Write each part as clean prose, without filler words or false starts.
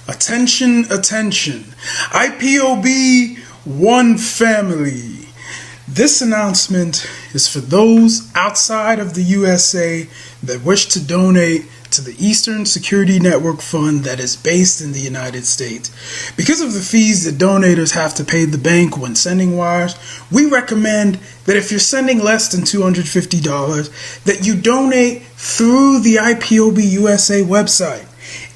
Attention, attention. IPOB One Family. This announcement is for those outside of the USA that wish to donate to the Eastern Security Network Fund that is based in the United States. Because of the fees that donators have to pay the bank when sending wires, we recommend that if you're sending less than $250, that you donate through the IPOB USA website.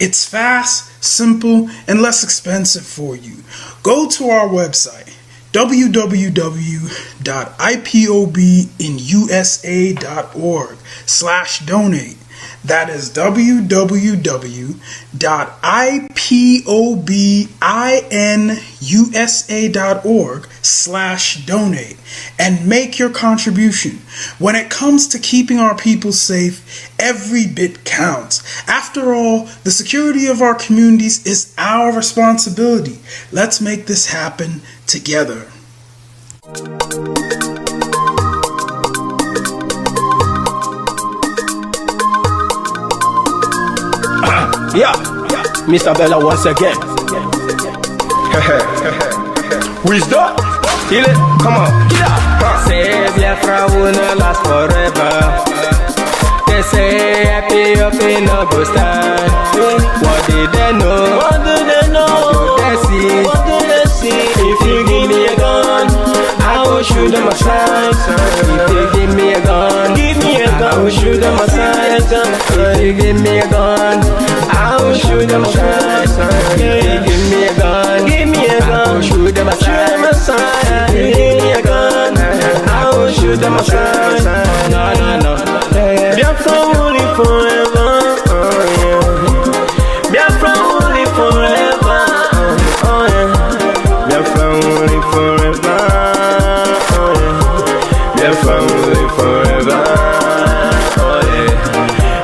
It's fast, simple, and less expensive for you. Go to our website, www.ipobinusa.org/donate. That is www.ipobinusa.org/donate and make your contribution. When it comes to keeping our people safe, every bit counts. After all, the security of our communities is our responsibility. Let's make this happen together. Yeah, Mr. Bella once again. Wisdom, heal it, come on. Say Biafra will not last forever. They say happy up in no go stand. What did they know? What do they know? What do they see? What do they see? If you give me a gun, I will shoot them aside. If you give me a gun, Give me a I gun. will shoot them aside. If you give me a gun, I will shoot them aside. If you give me a gun, Give me a I will gun. shoot them Shoot them aside. aside. If you give me a gun, I will shoot them aside. No, no, no. Biafra will live forever. Yeah. Biafra will live forever. Yeah. Biafra will live forever. Yeah. Biafra will live forever.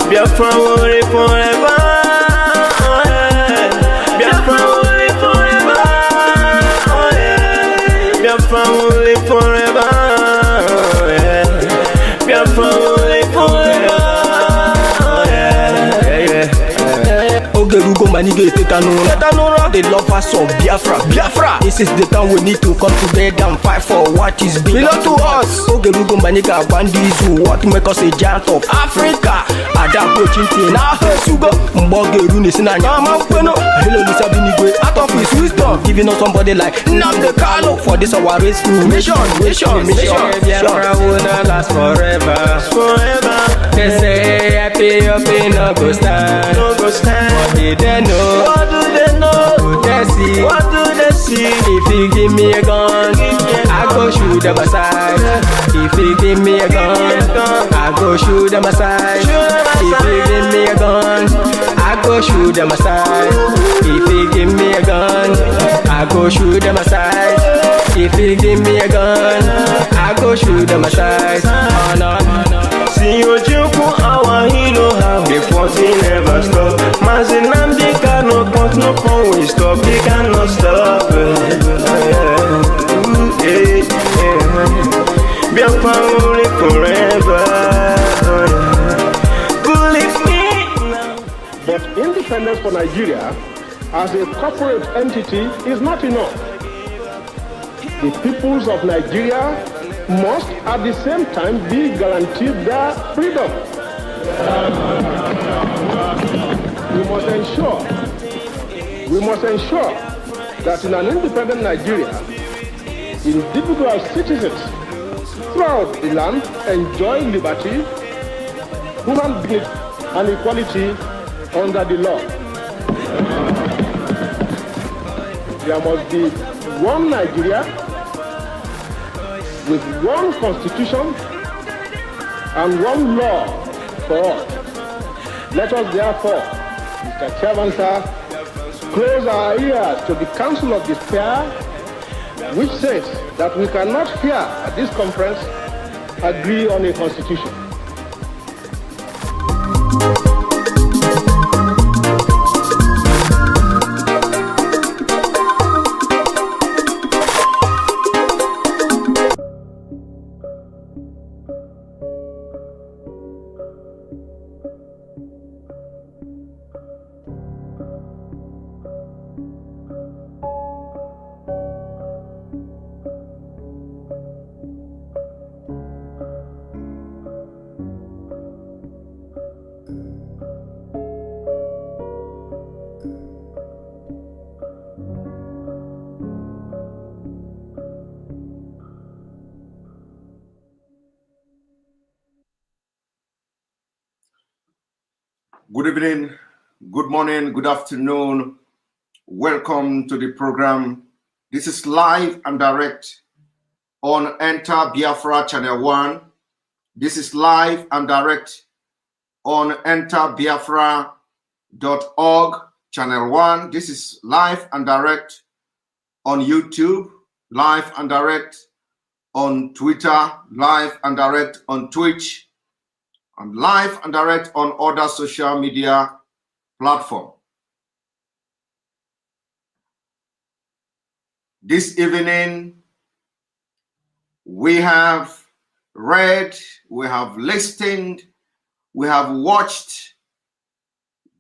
Yeah. Biafra will live forever. Yeah. Biafra will live forever. Yeah. Biafra will live forever. Yeah. Biafra will live forever. Ogerugo manige tetanura. The lovers of Biafra. This is the time we need to come together and fight for what is belong to us. Ogerugo maniga bandizu, what make us a giant of Africa. Adapo chinti na hesugo. Mbogeru ni sina nyama kweno. Hello Lisa Binigwe, out of his wisdom, giving us somebody like Nnamdi Kanu for this our rescue mission. Biafra will not last forever. They say happy up in no go stand. No go stand. What did they know? What do they know? What they see? What do they see? If you give me a gun, I go shoot them aside. If you give me a gun, I go shoot them aside. If you give me a gun, I go shoot them aside. If you give me a gun, I go shoot them aside. If you give me a gun, I go shoot them aside. Oh no, See you joke, our hero have the fighting never stop. Mazi Nnamdi Kanu, but no phone will stop. He cannot stop. Biafra will live forever. Believe me now. But independence for Nigeria as a corporate entity is not enough. The peoples of Nigeria must at the same time be guaranteed their freedom. We must ensure that in an independent Nigeria, individual citizens throughout the land enjoy liberty, human dignity, and equality under the law. There must be one Nigeria with one constitution and one law for all. Let us therefore, Mr. Chairman, sir, close our ears to the Council of Despair, which says that we cannot here at this conference agree on a constitution. Good evening, good morning, good afternoon. Welcome to the program. This is live and direct on Enter Biafra Channel 1. This is live and direct on enterbiafra.org Channel 1. This is live and direct on YouTube, live and direct on Twitter, live and direct on Twitch, and live and direct on other social media platforms. This evening, we have read, we have listened, we have watched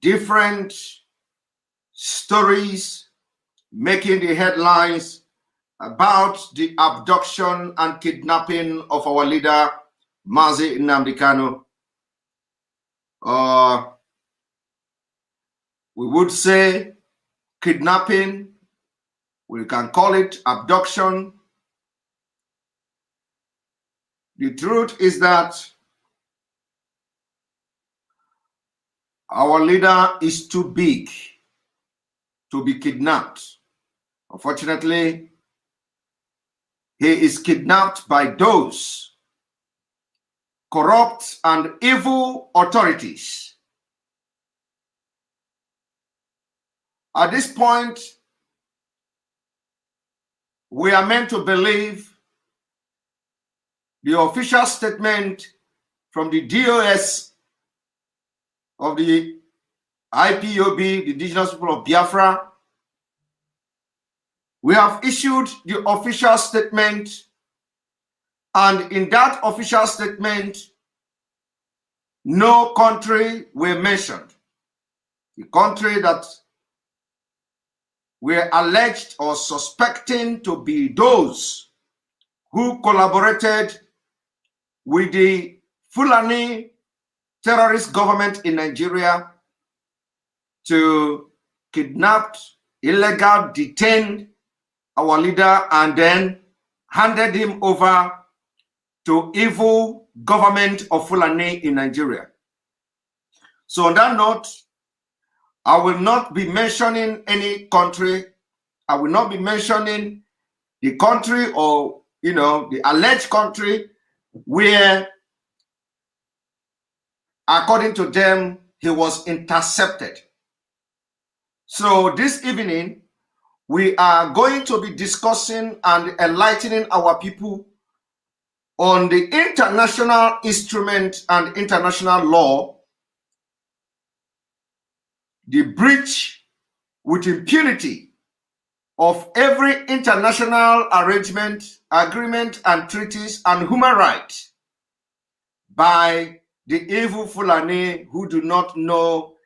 different stories making the headlines about the abduction and kidnapping of our leader, Mazi Nnamdi Kanu. We would say kidnapping, we can call it abduction. The truth is that our leader is too big to be kidnapped. Unfortunately, he is kidnapped by those corrupt and evil authorities. At this point, we are meant to believe the official statement from the DOS of the IPOB, the Indigenous People of Biafra. We have issued the official statement, and in that official statement, no country were mentioned. The country that were alleged or suspecting to be those who collaborated with the Fulani terrorist government in Nigeria to kidnap, illegal, detain our leader and then handed him over to evil government of Fulani in Nigeria. So on that note, I will not be mentioning any country. I will not be mentioning the country or, the alleged country where, according to them, he was intercepted. So this evening, we are going to be discussing and enlightening our people on the international instrument and international law, the breach with impunity of every international arrangement, agreement, and treaties and human rights by the evil Fulani who do not know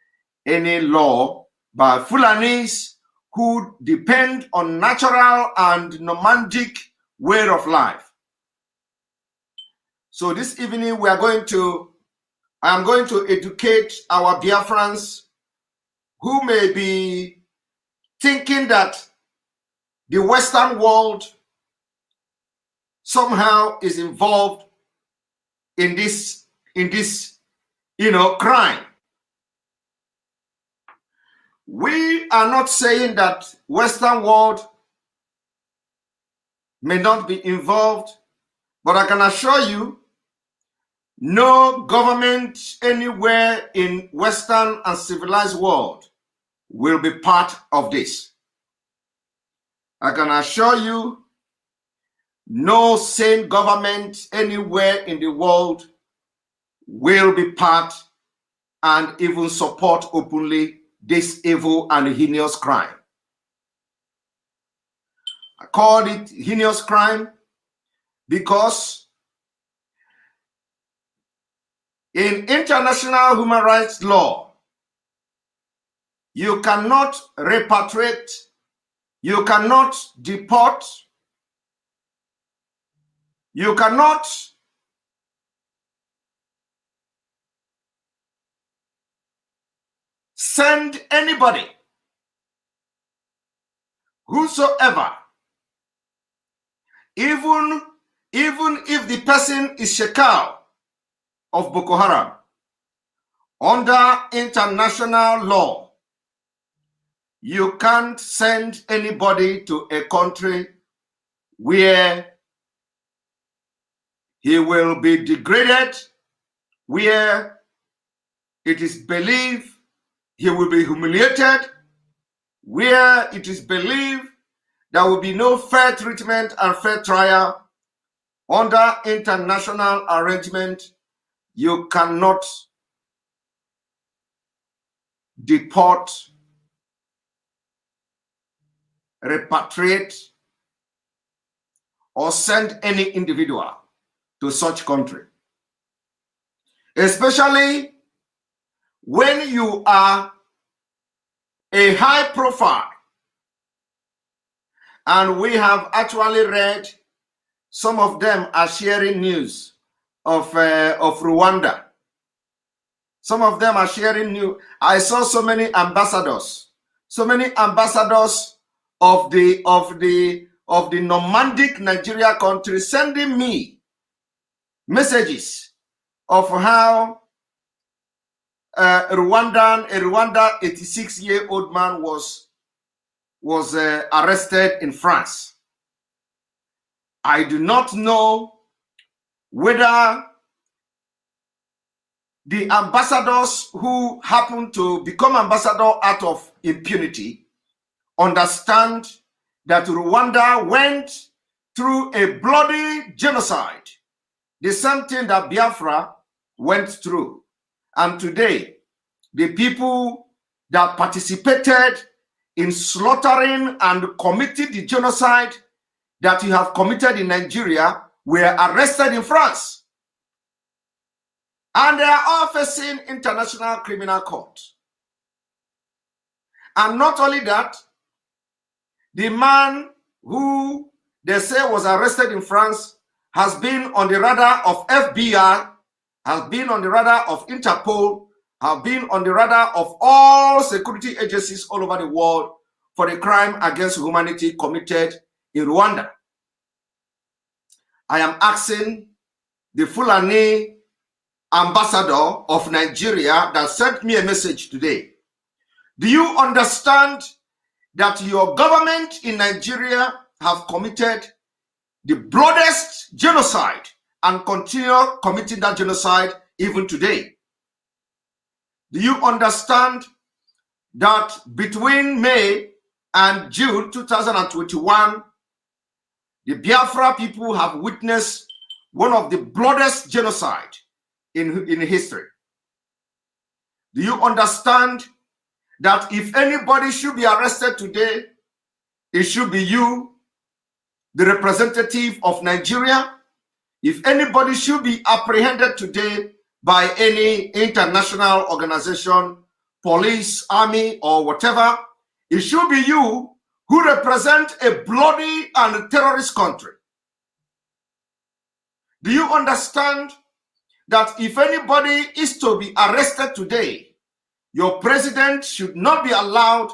any law, by Fulanis who depend on natural and nomadic way of life. So this evening I am going to educate our Biafrans who may be thinking that the Western world somehow is involved in this crime. We are not saying that Western world may not be involved, but I can assure you no government anywhere in Western and civilized world will be part of this. I can assure you no sane government anywhere in the world will be part and even support openly this evil and heinous crime. I call it heinous crime because in international human rights law, you cannot repatriate, you cannot deport, you cannot send anybody, whosoever, even if the person is Shekau of Boko Haram, Under international law, you can't send anybody to a country where he will be degraded, where it is believed he will be humiliated, where it is believed there will be no fair treatment and fair trial. Under international arrangement, you cannot deport, repatriate, or send any individual to such country. Especially when you are a high profile. And we have actually read some of them are sharing news of Rwanda. Some of them are sharing news. I saw so many ambassadors of the nomadic Nigeria country sending me messages of how a Rwanda 86-year-old man was arrested in France. I do not know whether the ambassadors who happen to become ambassador out of impunity understand that Rwanda went through a bloody genocide, the same thing that Biafra went through. And today, the people that participated in slaughtering and committing the genocide that you have committed in Nigeria were arrested in France. And they are all facing international criminal court. And not only that, the man who they say was arrested in France has been on the radar of FBI, has been on the radar of Interpol, have been on the radar of all security agencies all over the world for the crime against humanity committed in Rwanda. I am asking the Fulani ambassador of Nigeria that sent me a message today. Do you understand that your government in Nigeria have committed the bloodiest genocide and continue committing that genocide even today? Do you understand that between May and June 2021, the Biafra people have witnessed one of the bloodiest genocide in history? Do you understand that if anybody should be arrested today, it should be you, the representative of Nigeria? If anybody should be apprehended today by any international organization, police, army, or whatever, it should be you who represent a bloody and terrorist country. Do you understand that if anybody is to be arrested today, your president should not be allowed,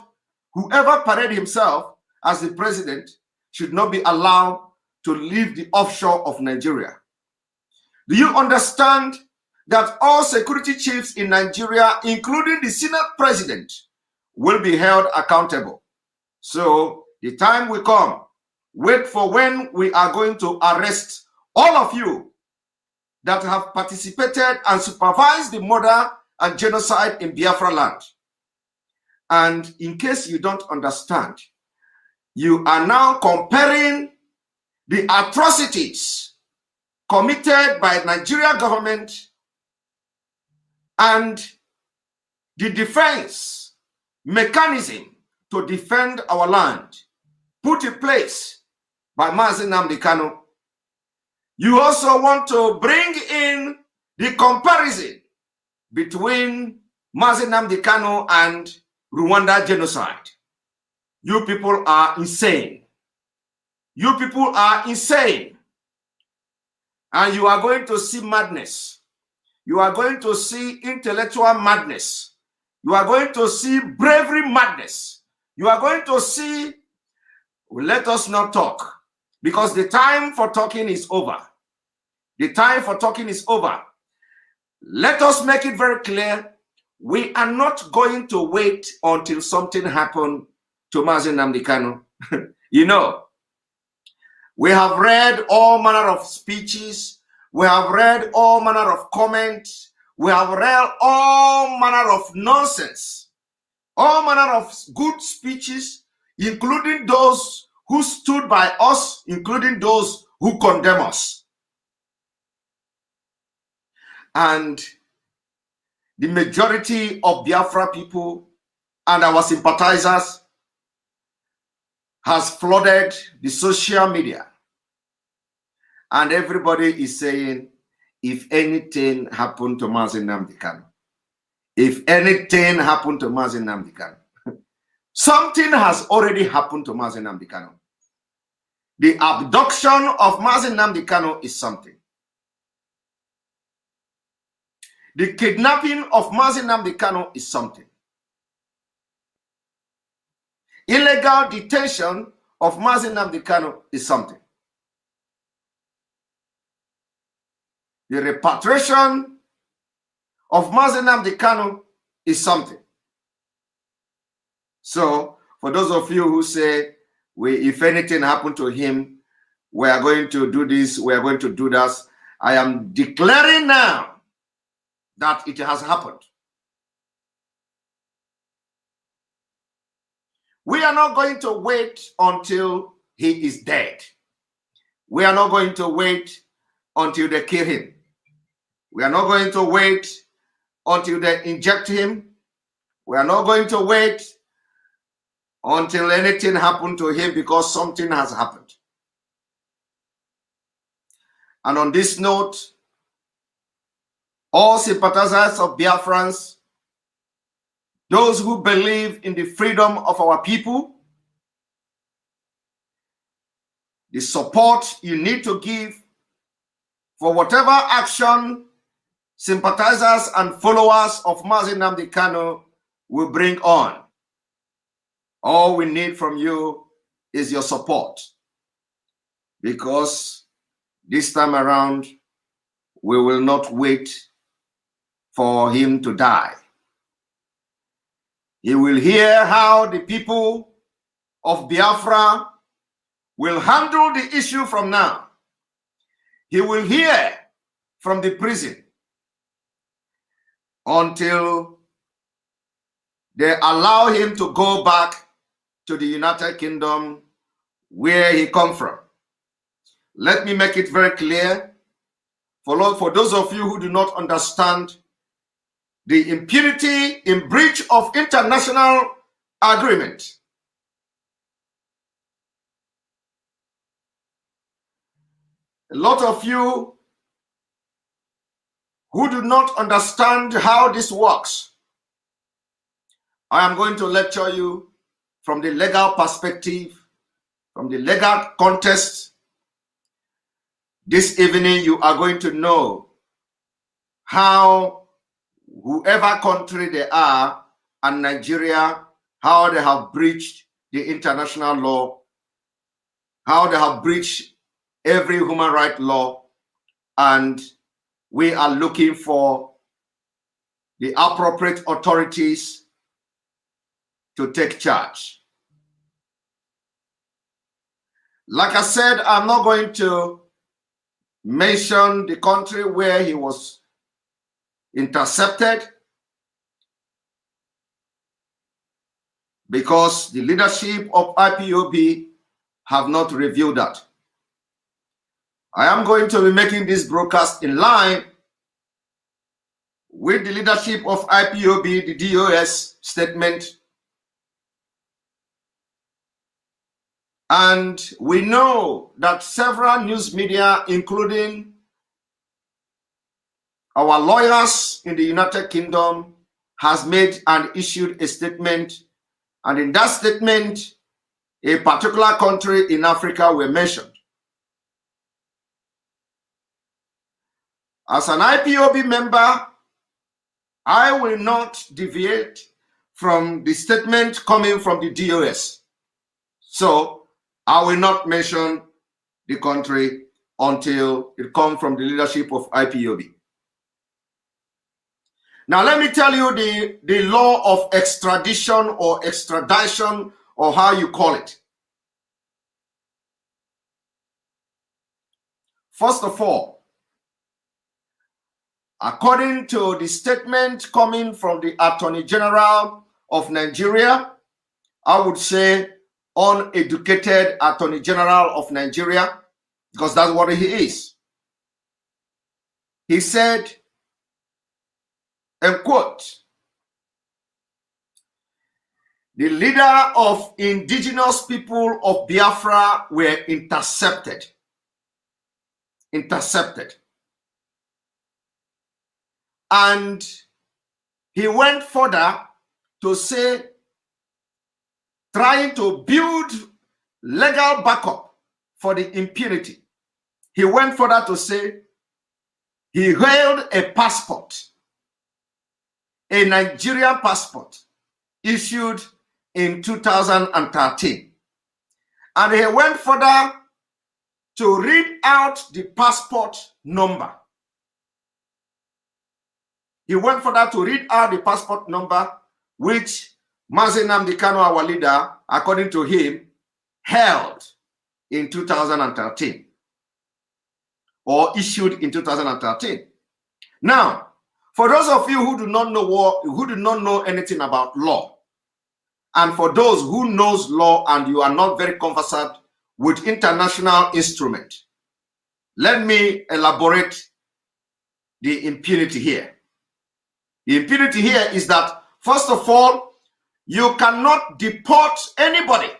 whoever paraded himself as the president, should not be allowed to leave the offshore of Nigeria? Do you understand that all security chiefs in Nigeria, including the Senate president, will be held accountable? So the time will come. Wait for when we are going to arrest all of you that have participated and supervised the murder and genocide in Biafra land. And in case you don't understand, you are now comparing the atrocities committed by Nigeria government and the defense mechanism to defend our land put in place by Mazi Nnamdi Kanu. You also want to bring in the comparison between Mazi Nnamdi Kanu and Rwanda genocide. You people are insane. You people are insane. And you are going to see madness. You are going to see intellectual madness. You are going to see bravery madness. You are going to see, let us not talk, because the time for talking is over. The time for talking is over. Let us make it very clear. We are not going to wait until something happened to Mazi Nnamdi Kanu. You know, we have read all manner of speeches. We have read all manner of comments. We have read all manner of nonsense. All manner of good speeches, including those who stood by us, including those who condemn us. And the majority of Biafra people and our sympathizers has flooded the social media. And everybody is saying, if anything happened to Mazi Nnamdi Kanu, if anything happened to Mazi Nnamdi Kanu, something has already happened to Mazi Nnamdi Kanu. The abduction of Mazi Nnamdi Kanu is something. The kidnapping of Mazi Nnamdi Kanu is something. Illegal detention of Mazi Nnamdi Kanu is something. The repatriation of Mazi Nnamdi Kanu is something. So, for those of you who say, if anything happened to him, we are going to do this, we are going to do that, I am declaring now that it has happened. We are not going to wait until he is dead. We are not going to wait until they kill him. We are not going to wait until they inject him. We are not going to wait until anything happened to him, because something has happened. And on this note, all sympathizers of Biafrans, those who believe in the freedom of our people, the support you need to give for whatever action sympathizers and followers of Mazi Nnamdi Kanu will bring on. All we need from you is your support, because this time around, we will not wait for him to die. He will hear how the people of Biafra will handle the issue from now. He will hear from the prison until they allow him to go back to the United Kingdom where he come from. Let me make it very clear for those of you who do not understand the impunity in breach of international agreement. A lot of you who do not understand how this works, I am going to lecture you from the legal perspective, from the legal context. This evening, you are going to know how whoever country they are, and Nigeria, how they have breached the international law, how they have breached every human rights law, and we are looking for the appropriate authorities to take charge. Like I said, I'm not going to mention the country where he was intercepted, because the leadership of IPOB have not revealed that. I am going to be making this broadcast in line with the leadership of IPOB, the DOS statement. And we know that several news media, including our lawyers in the United Kingdom, has made and issued a statement. And in that statement, a particular country in Africa were mentioned. As an IPOB member, I will not deviate from the statement coming from the DOS. So I will not mention the country until it comes from the leadership of IPOB. Now, let me tell you the law of extradition or extradition, or how you call it. First of all, according to the statement coming from the Attorney General of Nigeria, I would say uneducated Attorney General of Nigeria, because that's what he is. He said, and quote, the leader of indigenous people of Biafra were intercepted. And he went further to say, trying to build legal backup for the impunity. He went further to say he held a passport, a Nigerian passport issued in 2013. And he went further to read out the passport number. He went further to read out the passport number, which Mazi, our leader, according to him, held in 2013 or issued in 2013. Now, for those of you who do not know anything about law, and for those who knows law and you are not very conversant with international instrument, let me elaborate the impunity here. The impunity here is that, first of all, you cannot deport anybody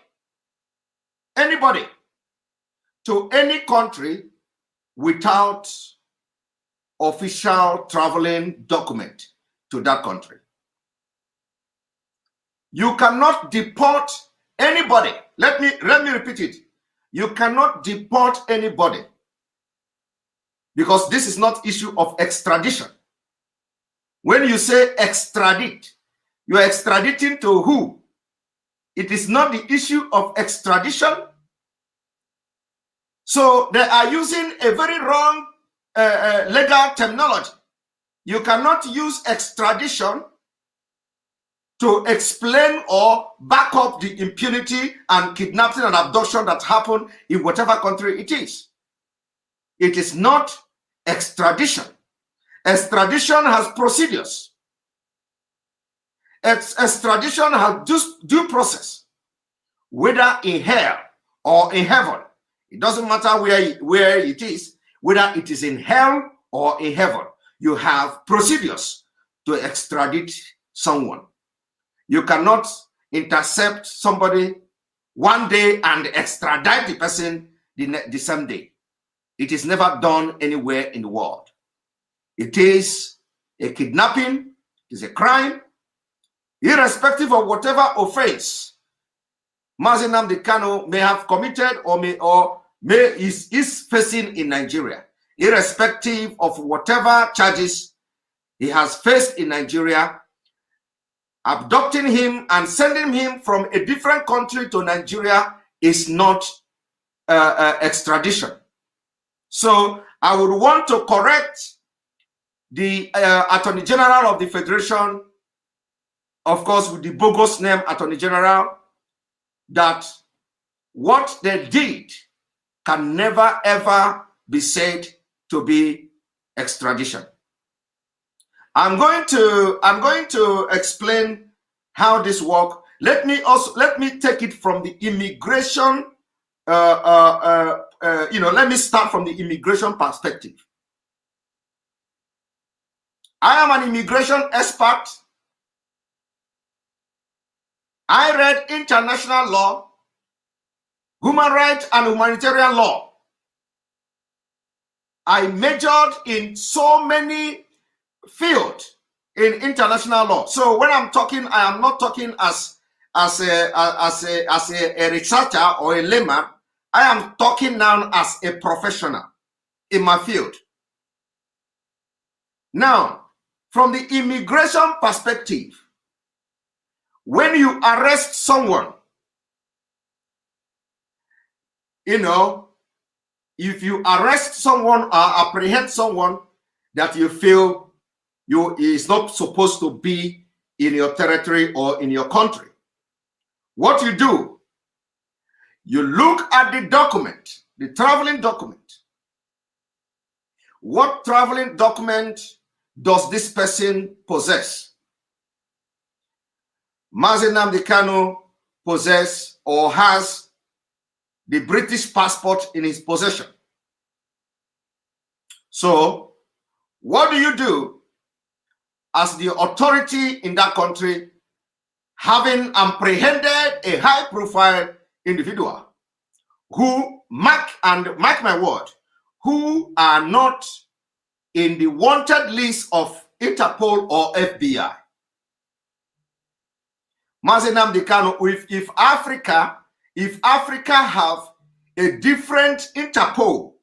to any country without official traveling document to that country. You cannot deport anybody. Let me repeat it. You cannot deport anybody, because this is not issue of extradition. When you say extradite, you are extraditing to who? It is not the issue of extradition. So they are using a very wrong legal terminology. You cannot use extradition to explain or back up the impunity and kidnapping and abduction that happened in whatever country it is. It is not extradition. Extradition has procedures. Extradition has due process, whether in hell or in heaven. It doesn't matter where it is, whether it is in hell or in heaven. You have procedures to extradite someone. You cannot intercept somebody one day and extradite the person the same day. It is never done anywhere in the world. It is a kidnapping, it is a crime, irrespective of whatever offense Mazi may have committed or is facing in Nigeria, irrespective of whatever charges he has faced in Nigeria. Abducting him and sending him from a different country to Nigeria is not extradition. So I would want to correct the Attorney General of the Federation, of course, with the bogus name Attorney General, that what they did can never ever be said to be extradition. I'm going to explain how this works. Let me take it from the immigration. Let me start from the immigration perspective. I am an immigration expert. I read international law, human rights, and humanitarian law. I majored in so many fields in international law. So when I'm talking, I am not talking as a researcher or a layman. I am talking now as a professional in my field. Now, from the immigration perspective, when you arrest someone, if you arrest someone or apprehend someone that you feel He is not supposed to be in your territory or in your country. What you do, you look at the document, the traveling document. What traveling document does this person possess? Mazi Nnamdi Kanu possess or has the British passport in his possession. So, what do you do as the authority in that country, having apprehended a high-profile individual who, mark my word, who are not in the wanted list of Interpol or FBI? Mazi Nnamdi Kanu, if Africa have a different Interpol,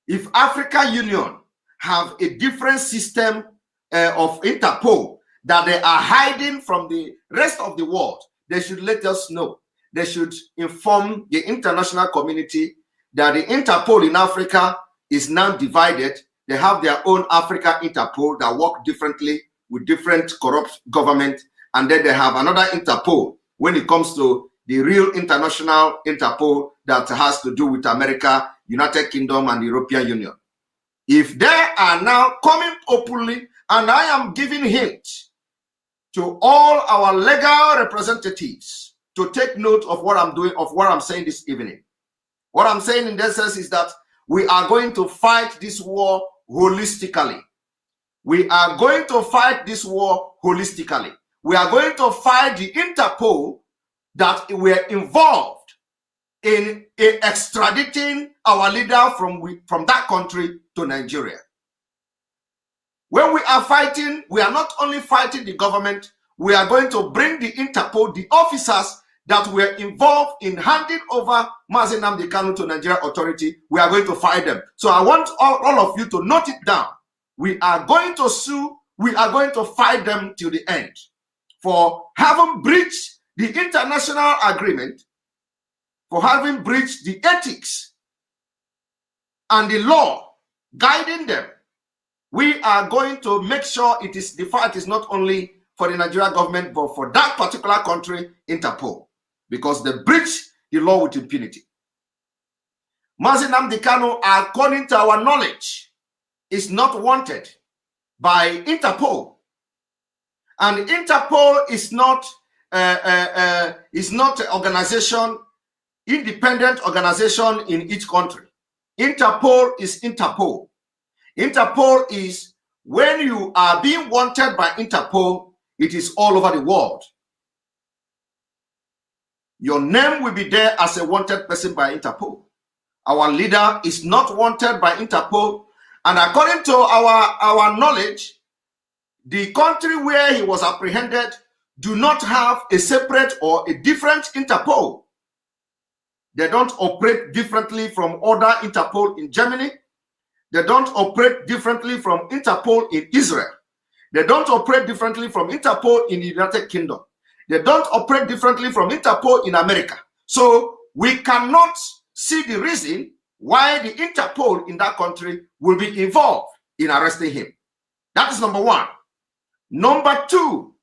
if Africa Union have a different system of Interpol that they are hiding from the rest of the world, they should let us know. They should inform the international community that the Interpol in Africa is now divided. They have their own Africa Interpol that work differently with different corrupt government, and then they have another Interpol when it comes to the real international Interpol that has to do with America, United Kingdom, and the European Union. If they are now coming openly, and I am giving hint to all our legal representatives to take note of what I'm doing, of what I'm saying this evening. What I'm saying in this sense is that we are going to fight this war holistically. We are going to fight this war holistically. We are going to fight the Interpol that were involved in extraditing our leader from that country to Nigeria. When we are fighting, we are not only fighting the government, we are going to bring the Interpol, the officers that were involved in handing over Mazi Nnamdi Kanu to Nigeria authority. We are going to fight them. So I want all of you to note it down. We are going to sue, we are going to fight them till the end for having breached the international agreement, for having breached the ethics and the law guiding them. We are going to make sure the fight is not only for the Nigerian government, but for that particular country, Interpol, because they breach the law with impunity. Mazi Nnamdi Kanu, according to our knowledge, is not wanted by Interpol, and Interpol is not an organization, independent organization in each country. Interpol is Interpol. Interpol is when you are being wanted by Interpol, it is all over the world. Your name will be there as a wanted person by Interpol. Our leader is not wanted by Interpol, and according to our knowledge, the country where he was apprehended do not have a separate or a different Interpol. They don't operate differently from other Interpol in Germany. They don't operate differently from Interpol in Israel. They don't operate differently from Interpol in the United Kingdom. They don't operate differently from Interpol in America. So we cannot see the reason why the Interpol in that country will be involved in arresting him. That is number one. Number two,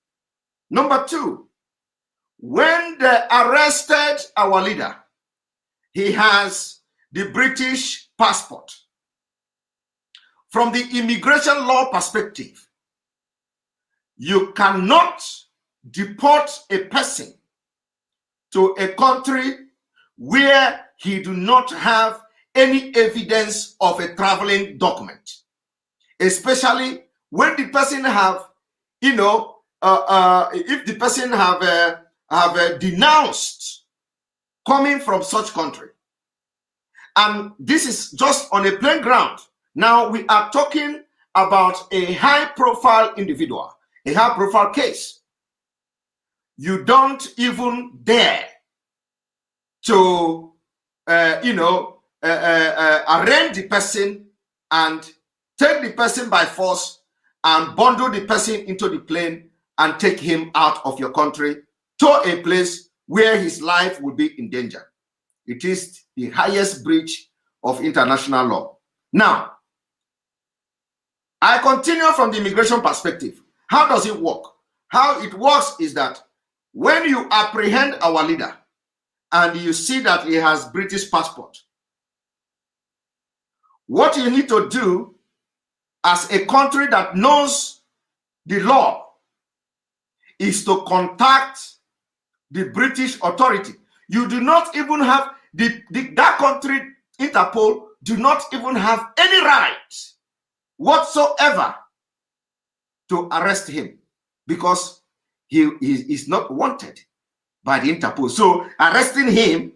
when they arrested our leader, he has the British passport. From the immigration law perspective, you cannot deport a person to a country where he do not have any evidence of a traveling document, especially when the person have, if the person have denounced coming from such country. And this is just on a plain ground. Now we are talking about a high-profile individual, a high-profile case. You don't even dare to, arraign the person and take the person by force and bundle the person into the plane and take him out of your country to a place where his life will be in danger. It is the highest breach of international law. Now, I continue from the immigration perspective. How does it work? How it works is that when you apprehend our leader and you see that he has British passport, what you need to do as a country that knows the law is to contact the British authority. You do not even have that country, Interpol, do not even have any right whatsoever to arrest him because he is not wanted by the Interpol. So arresting him,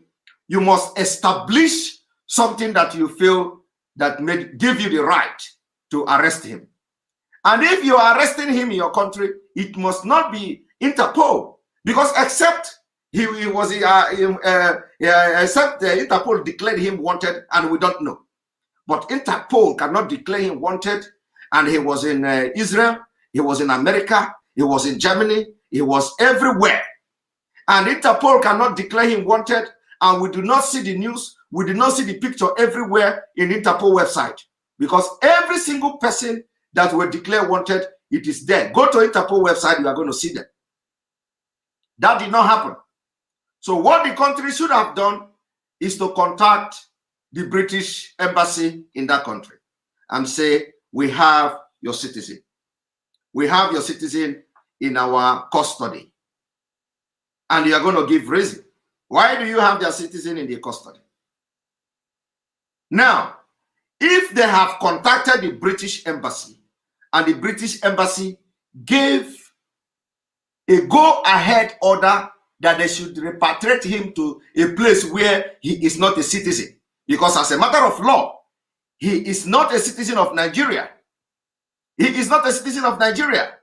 you must establish something that you feel that may give you the right to arrest him. And if you are arresting him in your country, it must not be Interpol, because except except the Interpol declared him wanted, and we don't know. But Interpol cannot declare him wanted, and he was in Israel, he was in America, he was in Germany, he was everywhere. And Interpol cannot declare him wanted, and we do not see the news, we do not see the picture everywhere in Interpol website, because every single person that were declared wanted, it is there. Go to Interpol website, you are going to see them. That did not happen. So what the country should have done is to contact the British embassy in that country and say, we have your citizen. We have your citizen in our custody. And you are going to give reason. Why do you have their citizen in their custody? Now, if they have contacted the British embassy and the British embassy gave a go-ahead order that they should repatriate him to a place where he is not a citizen, because as a matter of law, he is not a citizen of Nigeria. He is not a citizen of Nigeria.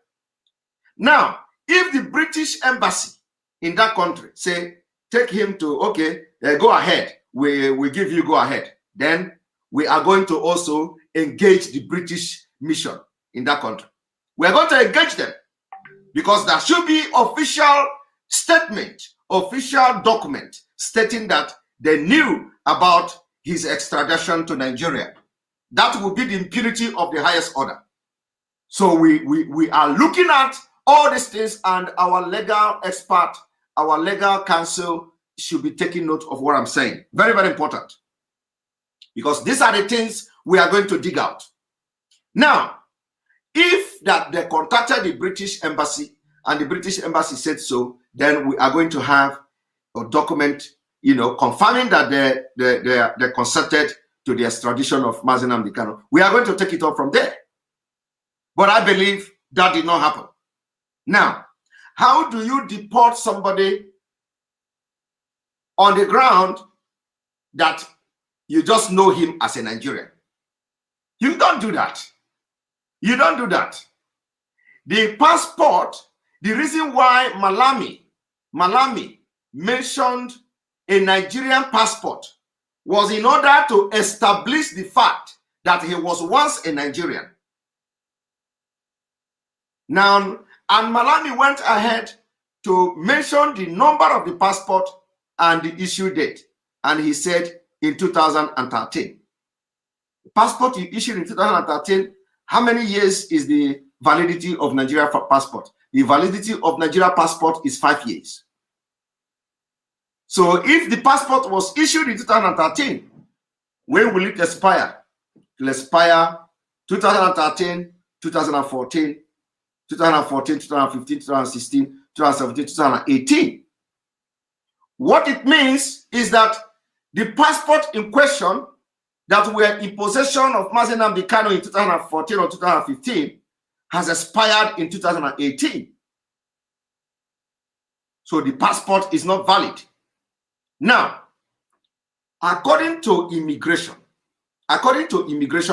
Now, if the British embassy in that country say, take him to, okay, go ahead, we give you go ahead, then we are going to also engage the British mission in that country. We are going to engage them because there should be official statement, official document stating that they knew about his extradition to Nigeria. That would be the impunity of the highest order. So we are looking at all these things, and our legal expert, our legal counsel should be taking note of what I'm saying. Very, very important. Because these are the things we are going to dig out. Now, if that they contacted the British embassy and the British embassy said so, then we are going to have a document, confirming that they consented to the extradition of Mazi Nnamdi Kanu. We are going to take it up from there. But I believe that did not happen. Now, how do you deport somebody on the ground that you just know him as a Nigerian? You don't do that. You don't do that. The passport, the reason why Malami mentioned a Nigerian passport was in order to establish the fact that he was once a Nigerian. Now, and Malami went ahead to mention the number of the passport and the issue date. And he said in 2013. The passport you issued in 2013, how many years is the validity of Nigeria passport? The validity of Nigeria passport is 5 years. So if the passport was issued in 2013, when will it expire? It will expire 2013, 2014, 2014, 2015, 2016, 2017, 2018. What it means is that the passport in question that were in possession of Mazi Nnamdi Kanu in 2014 or 2015 has expired in 2018. So the passport is not valid. Now, according to immigration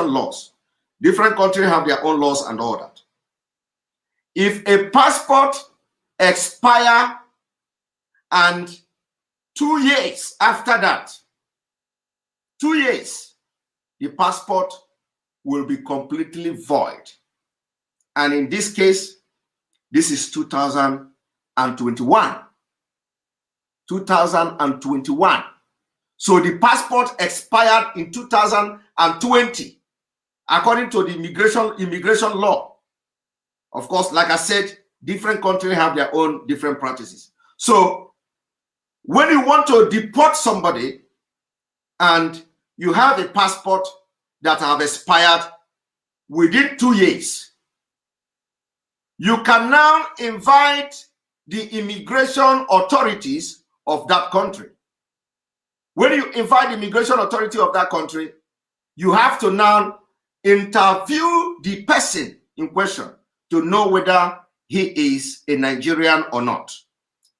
laws, different countries have their own laws and all that. If a passport expires and 2 years after that, 2 years, the passport will be completely void. And in this case, this is 2021. 2021. So the passport expired in 2020. according to the immigration law. Of course, like I said, different countries have their own different practices. So when you want to deport somebody and you have a passport that have expired within 2 years, you can now invite the immigration authorities of that country. When you invite the immigration authority of that country, you have to now interview the person in question to know whether he is a Nigerian or not.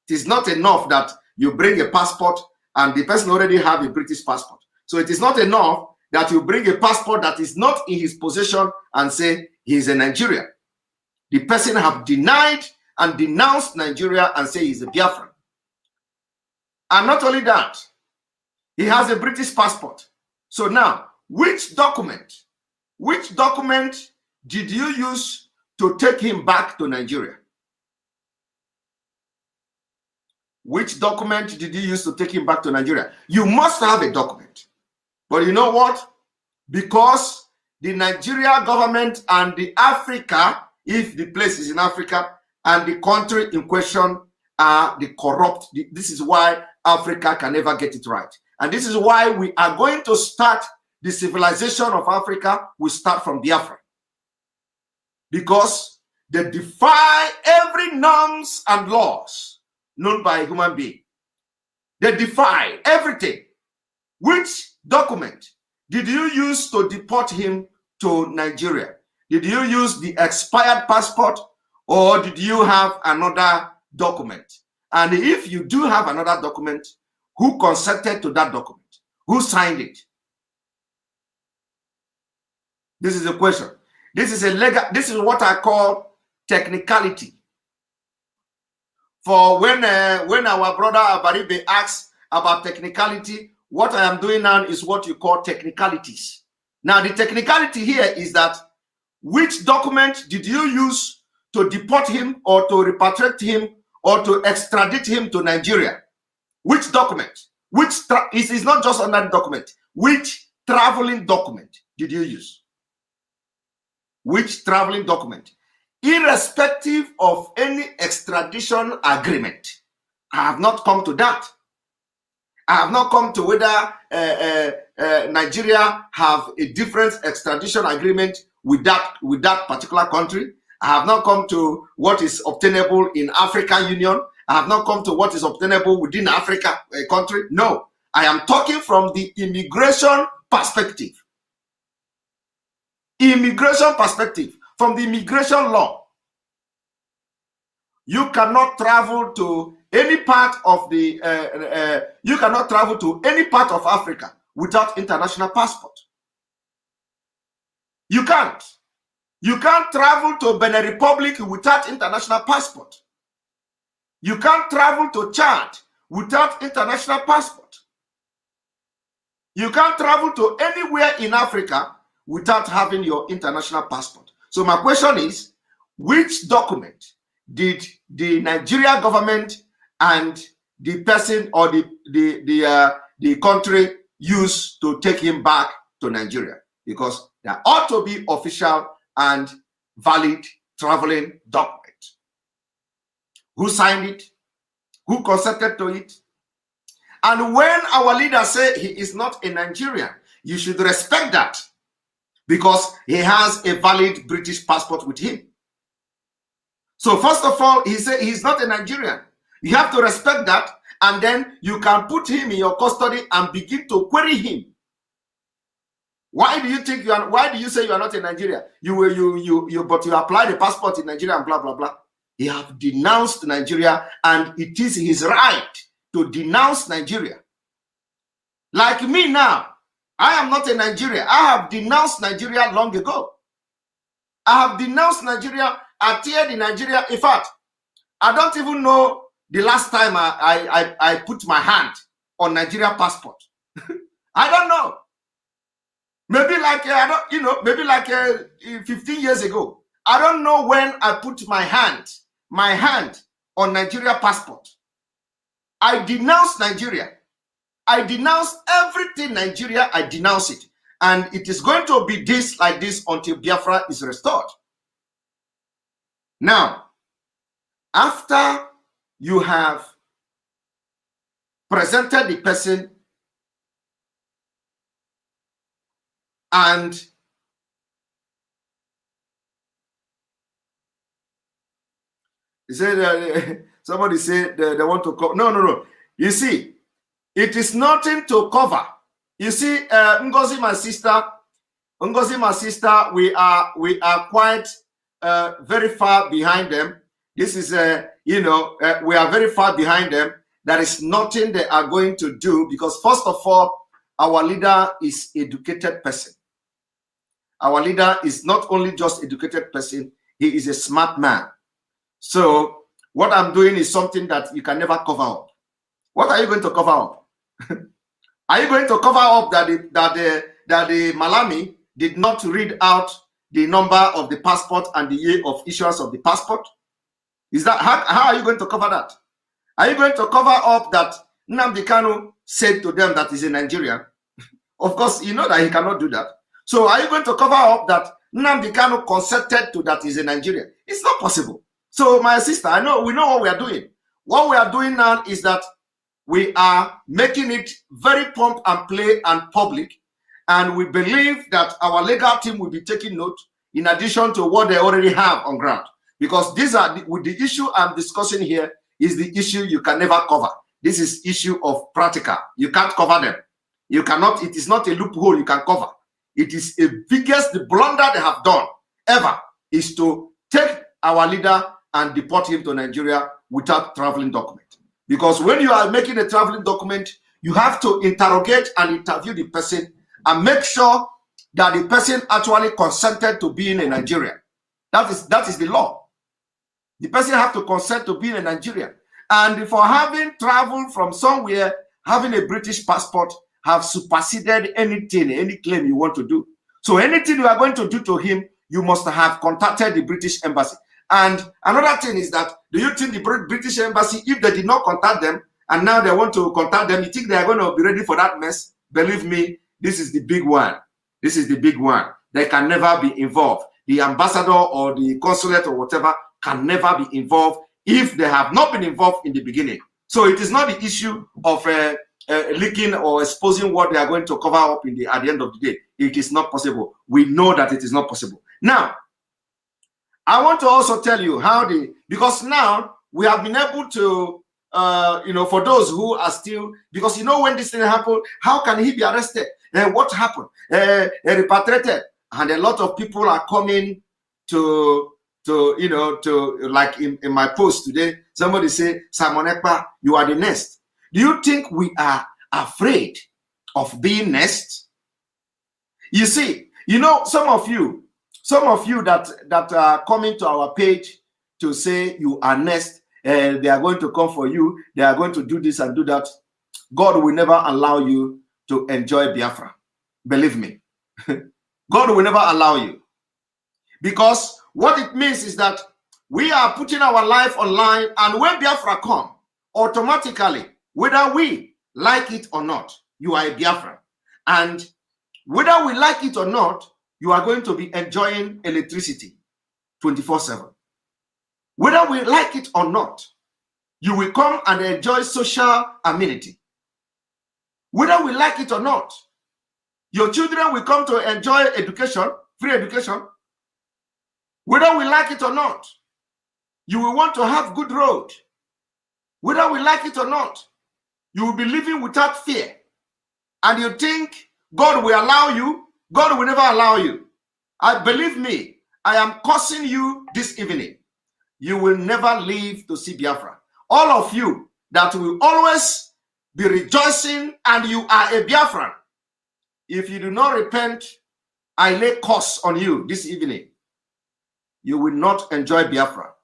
It is not enough that you bring a passport and the person already have a British passport. So it is not enough that you bring a passport that is not in his possession and say he is a Nigerian. The person have denied and denounced Nigeria and say he's a Biafran. And not only that, he has a British passport. So now, which document did you use to take him back to Nigeria? Which document did you use to take him back to Nigeria? You must have a document. But you know what? Because the Nigeria government and the Africa, if the place is in Africa, and the country in question are the corrupt. This is why Africa can never get it right. And this is why we are going to start the civilization of Africa. We start from Biafra. Because they defy every norms and laws known by a human being. They defy everything. Which document did you use to deport him to Nigeria? Did you use the expired passport or did you have another document? And if you do have another document, who consented to that document? Who signed it? This is a question. This is what I call technicality. For when our brother Abaribe asks about technicality, what I am doing now is what you call technicalities. Now, the technicality here is that which document did you use to deport him or to repatriate him or to extradite him to Nigeria? Which document? It is not just another document. Which traveling document did you use? Which traveling document? Irrespective of any extradition agreement. I have not come to that. I have not come to whether Nigeria have a different extradition agreement with that particular country. I have not come to what is obtainable in African Union. I have not come to what is obtainable within Africa country. No, I am talking from the immigration perspective. Immigration perspective, from the immigration law. You cannot travel to any part of the you cannot travel to any part of Africa without international passport. You can't. You can't travel to Benin Republic without international passport. You can't travel to Chad without international passport. You can't travel to anywhere in Africa without having your international passport. So my question is, which document did the Nigeria government and the person or the country use to take him back to Nigeria? Because there ought to be official and valid traveling document. Who signed it? Who consented to it? And when our leaders say he is not a Nigerian, you should respect that because he has a valid British passport with him. So first of all, he said he's not a Nigerian. You have to respect that, and then you can put him in your custody and begin to query him. Why do you think you are? Why do you say you are not in Nigeria? But you apply the passport in Nigeria and blah blah blah. He have denounced Nigeria, and it is his right to denounce Nigeria. Like me now, I am not in Nigeria. I have denounced Nigeria long ago. I have denounced Nigeria. I teared in Nigeria. In fact, I don't even know the last time I put my hand on Nigeria passport. I don't know. Maybe like maybe like 15 years ago. I don't know when I put my hand on Nigeria passport. I denounce Nigeria. I denounce everything Nigeria. I denounce it. And it is going to be this like this until Biafra is restored. Now, after you have presented the person and he said, somebody said they want to cover. No. You see, it is nothing to cover. You see, Ngozi, my sister, we are quite very far behind them. This is, we are very far behind them. There is nothing they are going to do because, first of all, our leader is educated person. Our leader is not only just educated person, he is a smart man. So what I'm doing is something that you can never cover up. What are you going to cover up? Are you going to cover up that the Malami did not read out the number of the passport and the year of issuance of the passport? Is that how are you going to cover that? Are you going to cover up that Nnamdi Kanu said to them that he's a Nigerian? Of course, you know that he cannot do that. So are you going to cover up that Nnamdi Kanu consented to that he's a Nigerian? It's not possible. So my sister, we know what we are doing. What we are doing now is that we are making it very pump and play and public. And we believe that our legal team will be taking note in addition to what they already have on ground. Because these are with the issue I'm discussing here is the issue you can never cover. This is issue of practical. You can't cover them. You cannot, it is not a loophole you can cover. It is the biggest blunder they have done ever is to take our leader and deport him to Nigeria without traveling document. Because when you are making a traveling document, you have to interrogate and interview the person and make sure that the person actually consented to being a Nigerian. That is the law. The person have to consent to being a Nigerian. And for having traveled from somewhere, having a British passport, have superseded anything, any claim you want to do. So anything you are going to do to him, you must have contacted the British embassy. And another thing is that, do you think the British embassy, if they did not contact them, and now they want to contact them, you think they are going to be ready for that mess? Believe me, this is the big one. This is the big one. They can never be involved. The ambassador or the consulate or whatever can never be involved if they have not been involved in the beginning. So it is not the issue of leaking or exposing what they are going to cover up at the end of the day. It is not possible. We know that it is not possible. Now, I want to also tell you how because now we have been able to, for those who are still, because when this thing happened, how can he be arrested? What happened? Repatriated. And a lot of people are coming to like in my post today, somebody say, Simon Ekpa, you are the next. Do you think we are afraid of being next? You see, some of you that are coming to our page to say you are next, they are going to come for you, they are going to do this and do that. God will never allow you to enjoy Biafra. Believe me. God will never allow you. Because what it means is that we are putting our life online, and when Biafra come, automatically, whether we like it or not, you are a Biafran. And whether we like it or not, you are going to be enjoying electricity 24/7. Whether we like it or not, you will come and enjoy social amenity. Whether we like it or not, your children will come to enjoy education, free education. Whether we like it or not, you will want to have good road. Whether we like it or not, you will be living without fear. And you think God will allow you? God will never allow you. Believe me, I am cursing you this evening. You will never live to see Biafra. All of you that will always be rejoicing and you are a Biafran. If you do not repent, I lay curse on you this evening. You will not enjoy Biafra.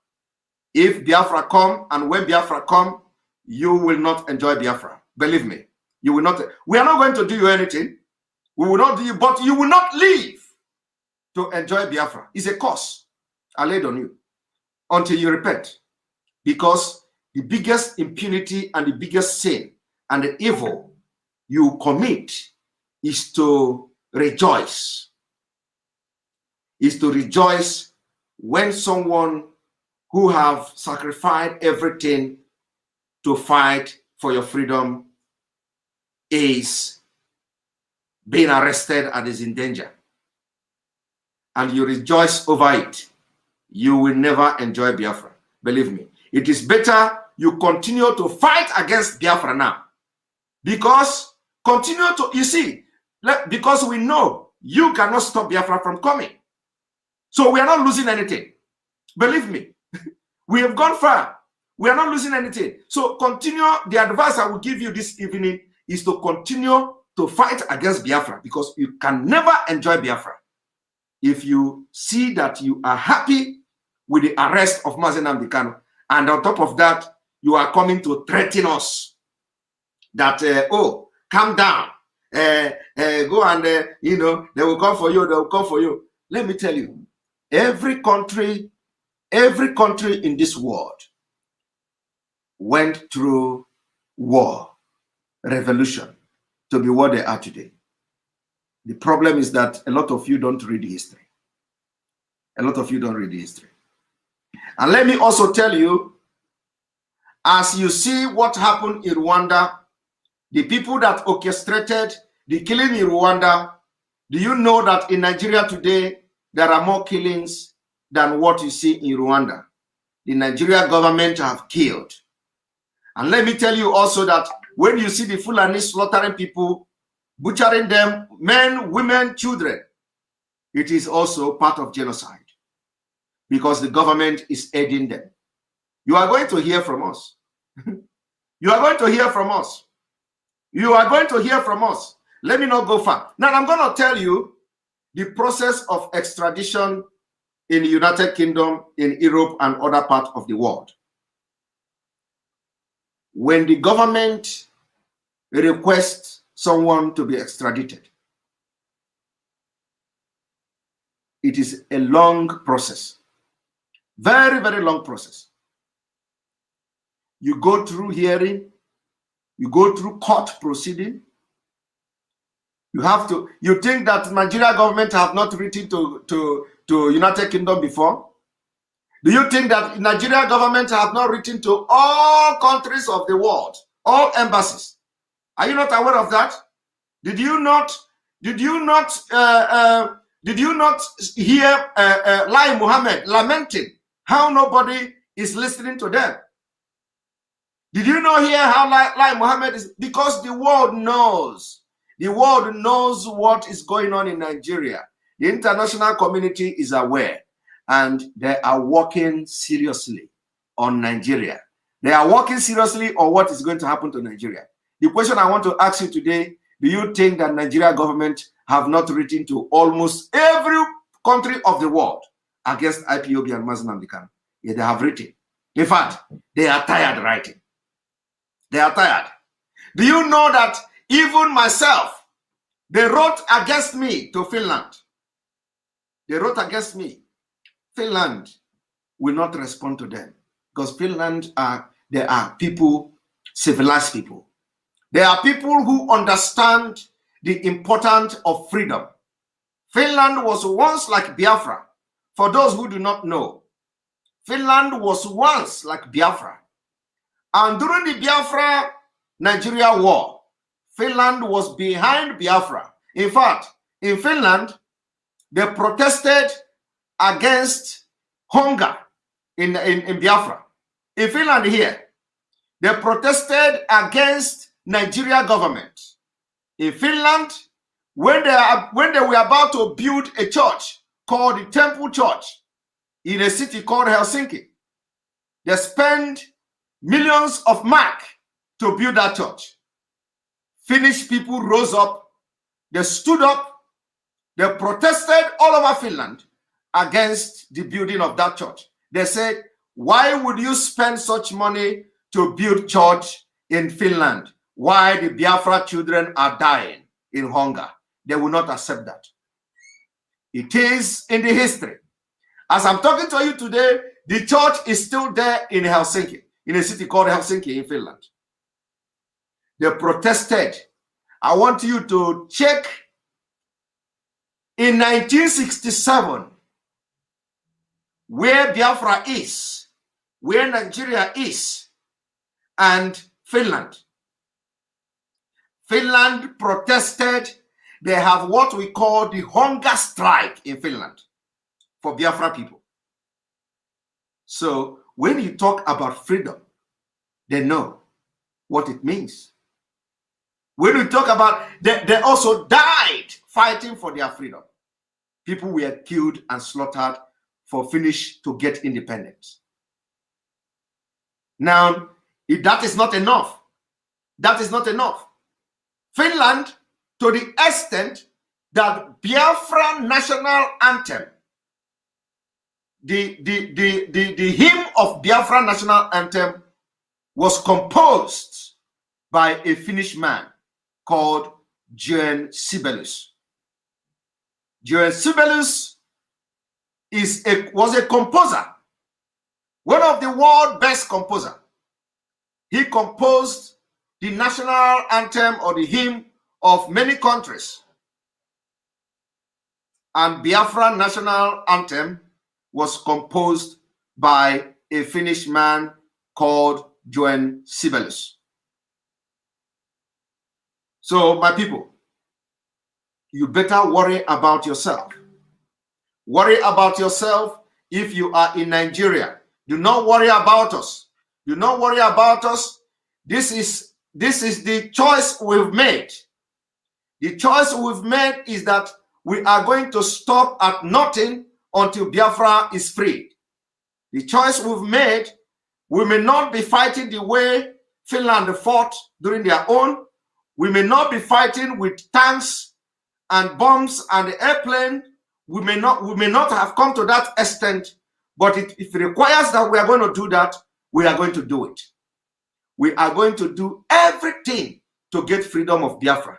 If Biafra come, and when Biafra come, you will not enjoy Biafra. Believe me, you will not. We are not going to do you anything. We will not do you, but you will not live to enjoy Biafra. It's a curse I laid on you until you repent. Because the biggest impunity and the biggest sin and the evil you commit is to rejoice. Is to rejoice when someone who have sacrificed everything to fight for your freedom is being arrested and is in danger. And you rejoice over it. You will never enjoy Biafra. Believe me. It is better you continue to fight against Biafra now. Because continue to, you see, because we know you cannot stop Biafra from coming. So we are not losing anything. Believe me. We have gone far. We are not losing anything. So continue. The advice I will give you this evening is to continue to fight against Biafra, because you can never enjoy Biafra if you see that you are happy with the arrest of Mazi Nnamdi Kanu, and on top of that, you are coming to threaten us that, oh, calm down, go and, you know, they will come for you, they will come for you. Let me tell you, every country in this world went through war, revolution, to be what they are today. The problem is that a lot of you don't read the history. A lot of you don't read the history. And let me also tell you, as you see what happened in Rwanda, the people that orchestrated the killing in Rwanda, do you know that in Nigeria today, there are more killings than what you see in Rwanda? The Nigeria government have killed. And let me tell you also that when you see the Fulani slaughtering people, butchering them, men, women, children, it is also part of genocide, because the government is aiding them. You are going to hear from us. You are going to hear from us. You are going to hear from us. Let me not go far. Now I'm going to tell you the process of extradition in the United Kingdom, in Europe, and other parts of the world. When the government requests someone to be extradited, it is a long process. Very, very long process. You go through hearing, you go through court proceeding. You think that Nigeria government have not written to United Kingdom before? Do you think that Nigeria government have not written to all countries of the world, all embassies? Are you not aware of that? Did you not hear Lai Mohammed lamenting how nobody is listening to them? Did you not hear how Lai Mohammed is? Because the world knows. The world knows what is going on in Nigeria. The international community is aware, and they are working seriously on Nigeria. They are working seriously on what is going to happen to Nigeria. The question I want to ask you today, do you think that Nigeria government have not written to almost every country of the world against IPOB and Mazi Nnamdi Kanu? Yeah, they have written. In fact, they are tired writing. They are tired. Do you know that even myself, they wrote against me to Finland? They wrote against me. Finland will not respond to them, because Finland they are people, civilized people. They are people who understand the importance of freedom. Finland was once like Biafra. For those who do not know, Finland was once like Biafra. And during the Biafra-Nigeria war, Finland was behind Biafra. In fact, in Finland, they protested against hunger in Biafra. In Finland here, they protested against Nigeria government. In Finland, when they were about to build a church called the Temple Church in a city called Helsinki, they spent millions of mark to build that church. Finnish people rose up, they stood up, they protested all over Finland against the building of that church. They said, why would you spend such money to build church in Finland? Why the Biafra children are dying in hunger? They will not accept that. It is in the history. As I'm talking to you today, the church is still there in Helsinki, in a city called Helsinki in Finland. They protested. I want you to check In 1967, where Biafra is, where Nigeria is, and Finland. Finland protested. They have what we call the hunger strike in Finland for Biafra people. So when you talk about freedom, they know what it means. When we talk about, they also died fighting for their freedom. People were killed and slaughtered for Finnish to get independence. Now, if that is not enough, that is not enough. Finland, to the extent that Biafra national anthem, the hymn of Biafra national anthem was composed by a Finnish man called Johan Sibelius. Johan Sibelius was a composer, one of the world's best composers. He composed the national anthem or the hymn of many countries. And Biafra national anthem was composed by a Finnish man called Johan Sibelius. So, my people, you better worry about yourself. Worry about yourself if you are in Nigeria. Do not worry about us. Do not worry about us. This is the choice we've made. The choice we've made is that we are going to stop at nothing until Biafra is free. The choice we've made, we may not be fighting the way Finland fought during their own. We may not be fighting with tanks and bombs and the airplane. We may not have come to that extent, but if it requires that we are going to do that, we are going to do it. We are going to do everything to get freedom of Biafra.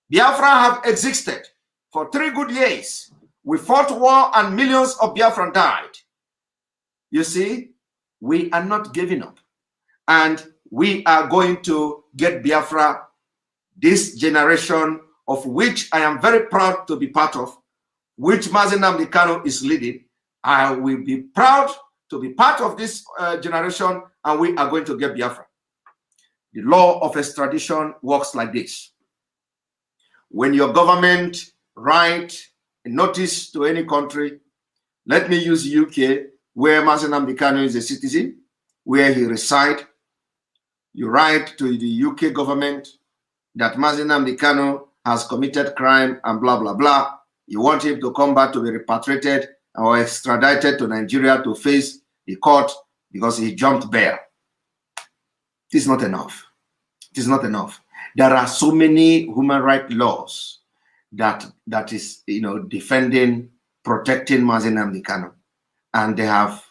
Biafra have existed for 3 good years. We fought war and millions of Biafran died. You see, we are not giving up. And we are going to get Biafra, this generation of which I am very proud to be part of, which Mazi Nnamdi Kanu is leading. I will be proud to be part of this generation, and we are going to get Biafra. The law of extradition works like this. When your government write a notice to any country, let me use UK, where Mazi Nnamdi Kanu is a citizen, where he resides. You write to the UK government that Mazi Nnamdi Kanu has committed crime and blah, blah, blah. You want him to come back to be repatriated or extradited to Nigeria to face the court because he jumped bail. It is not enough. It is not enough. There are so many human rights laws that is, defending, protecting Mazi Nnamdi Kanu, and they have,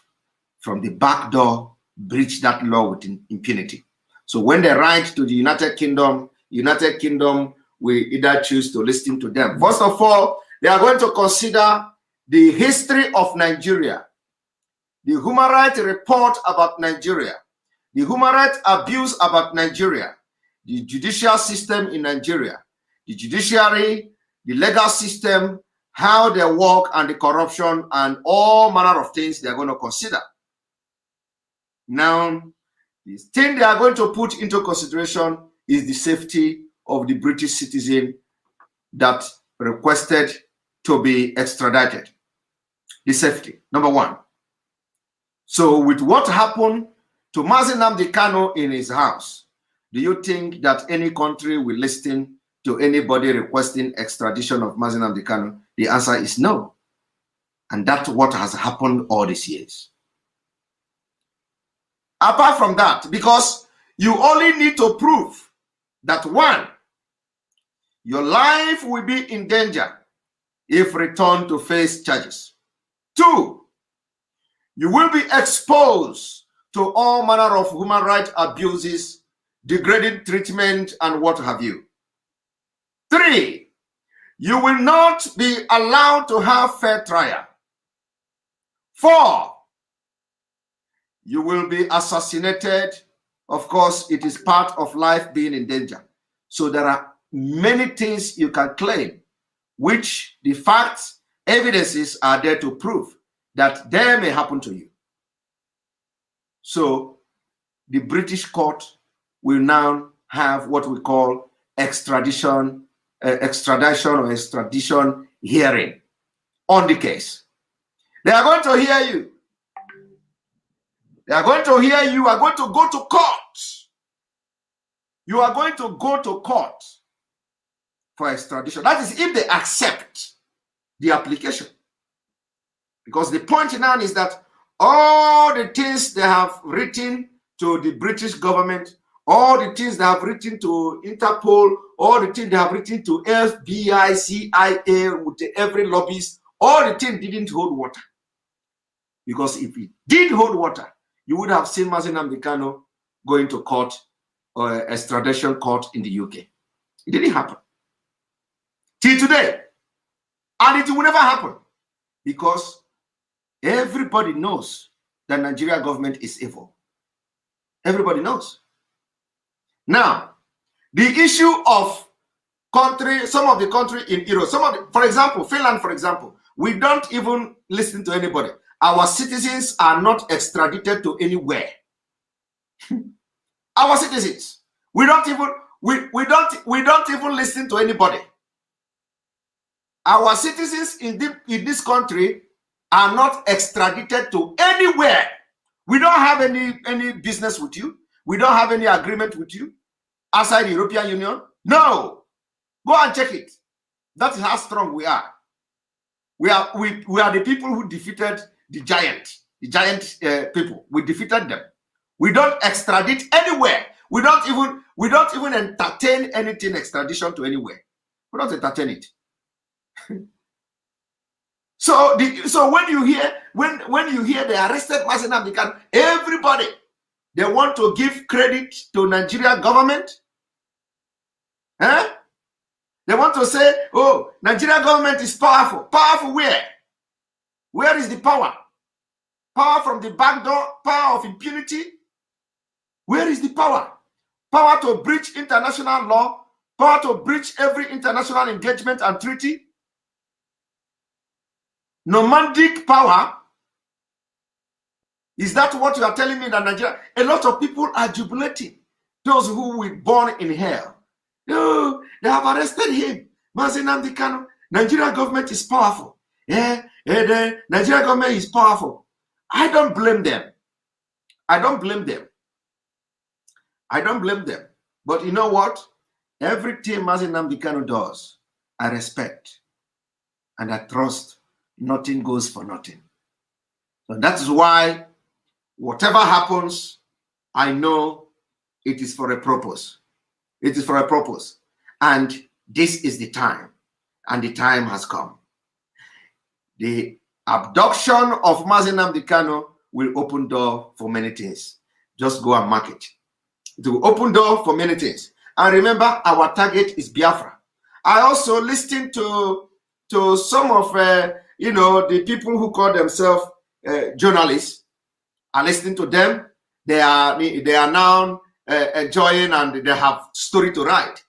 from the back door, breached that law with impunity. So when they write to the United Kingdom will either choose to listen to them. First of all, they are going to consider the history of Nigeria, the human rights report about Nigeria, the human rights abuse about Nigeria, the judicial system in Nigeria, the judiciary, the legal system, how they work, and the corruption, and all manner of things they are going to consider. Now, the thing they are going to put into consideration is the safety of the British citizen that requested to be extradited. The safety, number one. So with what happened to Mazi Nnamdi Kanu in his house, do you think that any country will listen to anybody requesting extradition of Mazi Nnamdi Kanu? The answer is no. And that's what has happened all these years. Apart from that, because you only need to prove that, one, your life will be in danger if returned to face charges. 2, you will be exposed to all manner of human rights abuses, degrading treatment, and what have you. 3, you will not be allowed to have fair trial. 4, you will be assassinated. Of course, it is part of life being in danger. So there are many things you can claim which the facts, evidences are there to prove that they may happen to you. So the British court will now have what we call extradition hearing on the case. They are going to hear you. They are going to hear you. You are going to go to court. You are going to go to court for extradition. That is if they accept the application. Because the point now is that all the things they have written to the British government, all the things they have written to Interpol, all the things they have written to FBI, CIA, with every lobbyist, all the things didn't hold water. Because if it did hold water, you would have seen Mazi Nnamdi Kanu going to court or extradition court in the UK. It didn't happen. Till today. And it will never happen. Because everybody knows that Nigeria government is evil. Everybody knows. Now, the issue of country, some of the country in Europe, for example, Finland, for example, we don't even listen to anybody. Our citizens are not extradited to anywhere. Our citizens, we don't even listen to anybody. Our citizens in this country are not extradited to anywhere. We don't have any business with you. We don't have any agreement with you outside the European Union. No, go and check it. That is how strong we are. We are the people who defeated the giant people. We defeated them. We don't extradite anywhere. We don't even entertain anything extradition to anywhere. We don't entertain it. So when you hear they arrested Mazi Nnamdi Kanu, everybody, they want to give credit to Nigeria government. They want to say, oh, Nigeria government is powerful. Powerful where? Where is the power? Power from the back door? Power of impunity? Where is the power? Power to breach international law? Power to breach every international engagement and treaty? Nomadic power? Is that what you are telling me that Nigeria? A lot of people are jubilating. Those who were born in hell. Oh, they have arrested him. Mazi Nnamdi Kanu. Nigeria government is powerful. The Nigeria government is powerful. I don't blame them. I don't blame them. I don't blame them. But you know what? Everything Mazi Nnamdi Kanu does, I respect and I trust. Nothing goes for nothing. So that is why whatever happens, I know it is for a purpose. It is for a purpose. And this is the time. And the time has come. The abduction of Mazi Nnamdi Kanu will open door for many things. Just go and mark it. It will open door for many things. And remember, our target is Biafra. I also listened to some of the people who call themselves journalists. I listening to them. They are now enjoying and they have story to write.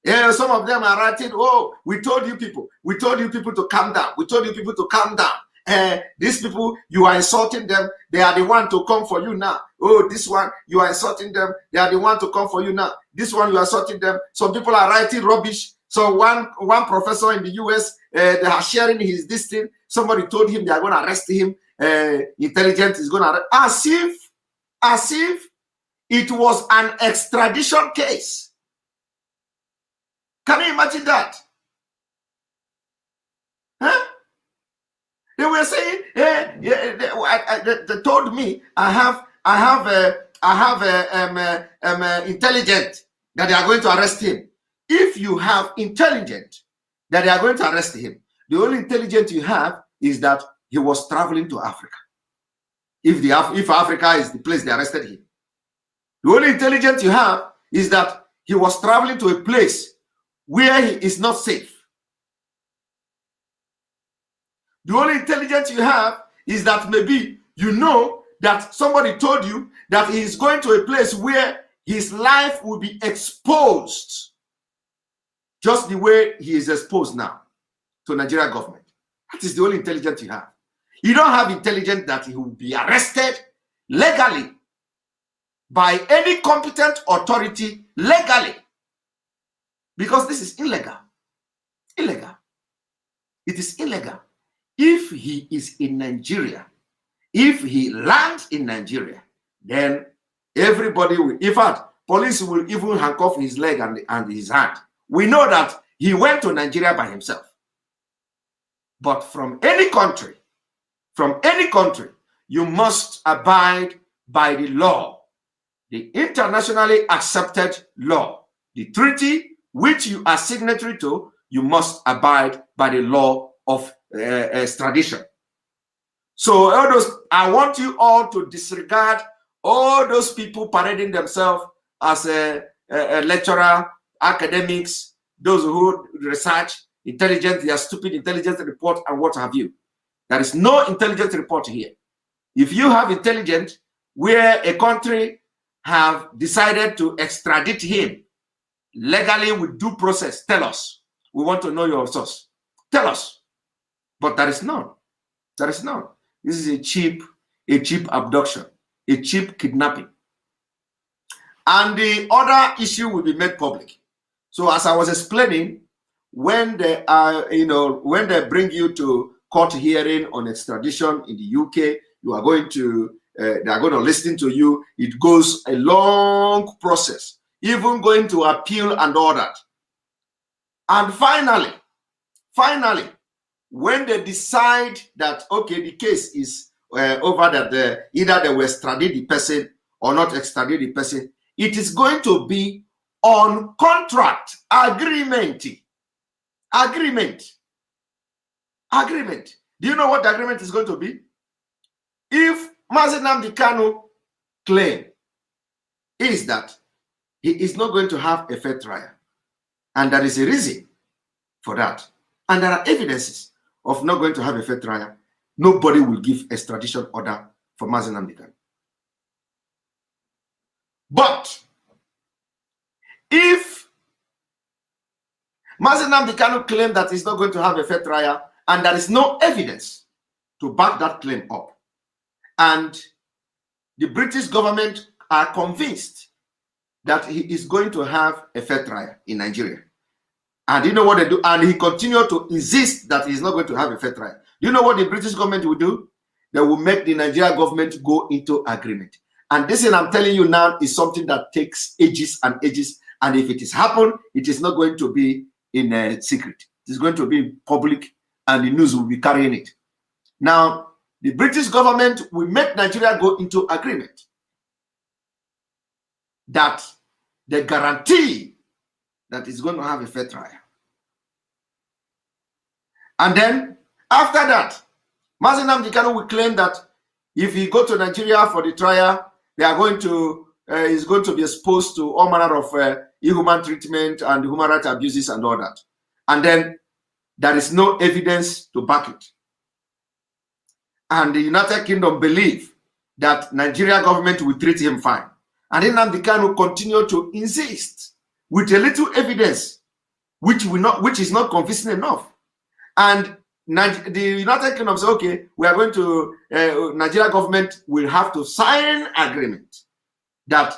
Yeah, some of them are writing, oh, we told you people to calm down. We told you people to calm down. These people, you are insulting them. They are the one to come for you now. Oh, this one, you are insulting them. They are the one to come for you now. This one, you are insulting them. Some people are writing rubbish. So one professor in the US, they are sharing this thing. Somebody told him they are going to arrest him. Intelligence is going to arrest. As if it was an extradition case. Can you imagine that? Huh? They were saying, they told me I have intelligence that they are going to arrest him. If you have intelligence that they are going to arrest him, the only intelligence you have is that he was traveling to Africa. If Africa is the place they arrested him, the only intelligence you have is that he was traveling to a place where he is not safe. The only intelligence you have is that maybe you know that somebody told you that he is going to a place where his life will be exposed just the way he is exposed now to Nigeria government. That is the only intelligence you have. You don't have intelligence that he will be arrested legally by any competent authority legally, because this is illegal. Illegal. It is illegal. If he is in Nigeria, if he lands in Nigeria, then everybody will, in fact, police will even handcuff his leg and his hand. We know that he went to Nigeria by himself. But from any country, you must abide by the law, the internationally accepted law, the treaty which you are signatory to. You must abide by the law of extradition. So all those, I want you all to disregard all those people parading themselves as a lecturer, academics, those who research, intelligence, their stupid intelligence report and what have you. There is no intelligence report here. If you have intelligence where a country have decided to extradite him legally with due process, tell us. We want to know your source. Tell us. But there is none. There is none. This is a cheap abduction, a cheap kidnapping. And the other issue will be made public. So as I was explaining, when they are, when they bring you to court hearing on extradition in the UK, you are going to, they are going to listen to you. It goes a long process, even going to appeal and all that. And finally, when they decide that, okay, the case is over, that either they will extradite the person or not extradite the person, it is going to be on contract, agreement. Do you know what the agreement is going to be? If Mazi Nnamdi Kanu claim is that he is not going to have a fair trial, and there is a reason for that, and there are evidences of not going to have a fair trial, nobody will give extradition order for Mazi Nnamdi Kanu. But if Mazi Nnamdi Kanu claim that he's not going to have a fair trial, and there is no evidence to back that claim up, and the British government are convinced that he is going to have a fair trial in Nigeria, and you know what they do, and he continued to insist that he's not going to have a fair trial, you know what the British government will do? They will make the Nigerian government go into agreement. And this thing I'm telling you now is something that takes ages and ages, and if it is happened, it is not going to be in a secret. It is going to be public, and the news will be carrying it. Now, the British government will make Nigeria go into agreement that they guarantee that it's going to have a fair trial. And then, after that, Mazi Nnamdi Kanu will claim that if he go to Nigeria for the trial, they are going to, he's going to be exposed to all manner of inhuman treatment and human rights abuses and all that. And then there is no evidence to back it. And the United Kingdom believe that Nigeria government will treat him fine. And then Nnamdi Kanu continue to insist with a little evidence, which is not convincing enough. And the United Kingdom says, okay, we are going to, Nigeria government will have to sign agreement that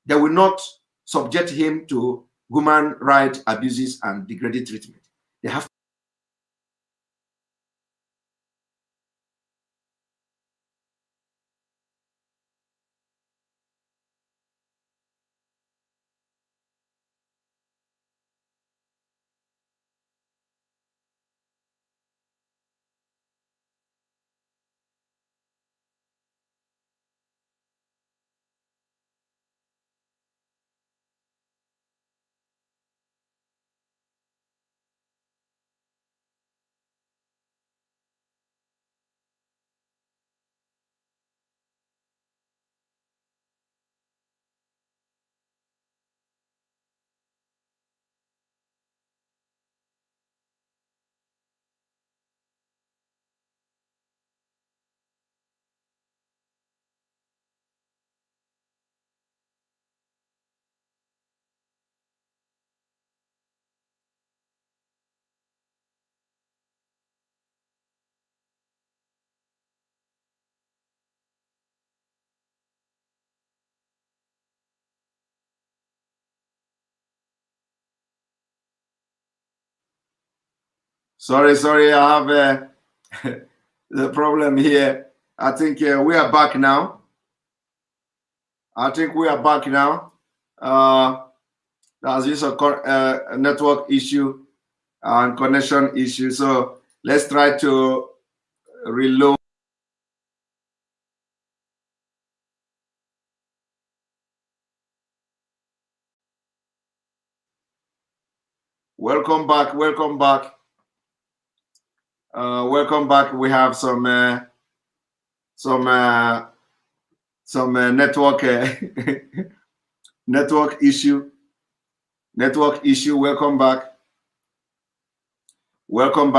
they will not subject him to human rights abuses and degrading treatment. They have Sorry, I have the problem here. I think we are back now. There's just a network issue and connection issue. So let's try to reload. Welcome back. Welcome back. We have some network network issue. Welcome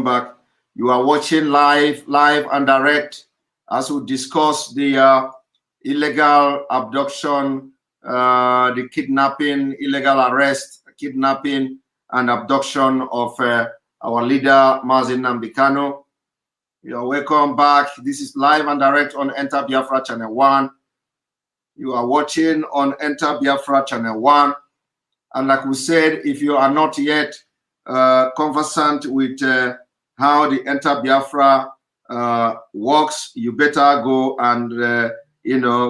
back. You are watching live and direct as we discuss the illegal abduction, the kidnapping, illegal arrest, kidnapping and abduction of our leader Mazi Nnamdi Kanu. You are welcome back. This is live and direct on Enter Biafra Channel 1. You are watching on Enter Biafra Channel 1. And like we said, if you are not yet conversant with how the Enter Biafra works, you better go and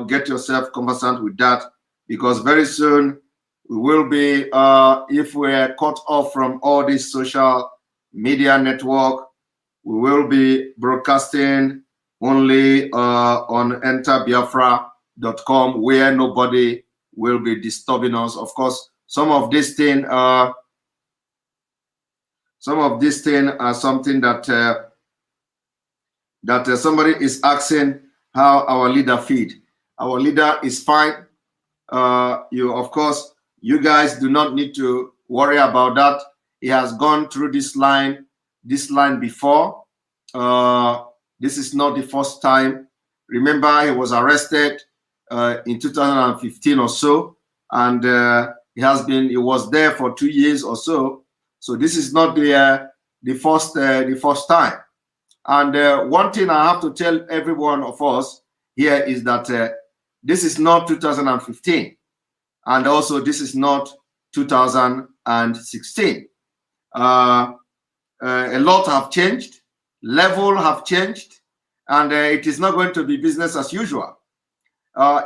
get yourself conversant with that, because very soon we will be, if we're cut off from all this social media network, we will be broadcasting only on enterbiafra.com, where nobody will be disturbing us. Of course, some of these things are something that somebody is asking how our leader feed. Our leader is fine. You guys do not need to worry about that. He has gone through this line before. This is not the first time. Remember, he was arrested in 2015 or so, and he was there for 2 years or so. So this is not the first time. And one thing I have to tell every one of us here is that this is not 2015, and also this is not 2016. A lot have changed, level have changed, and it is not going to be business as usual.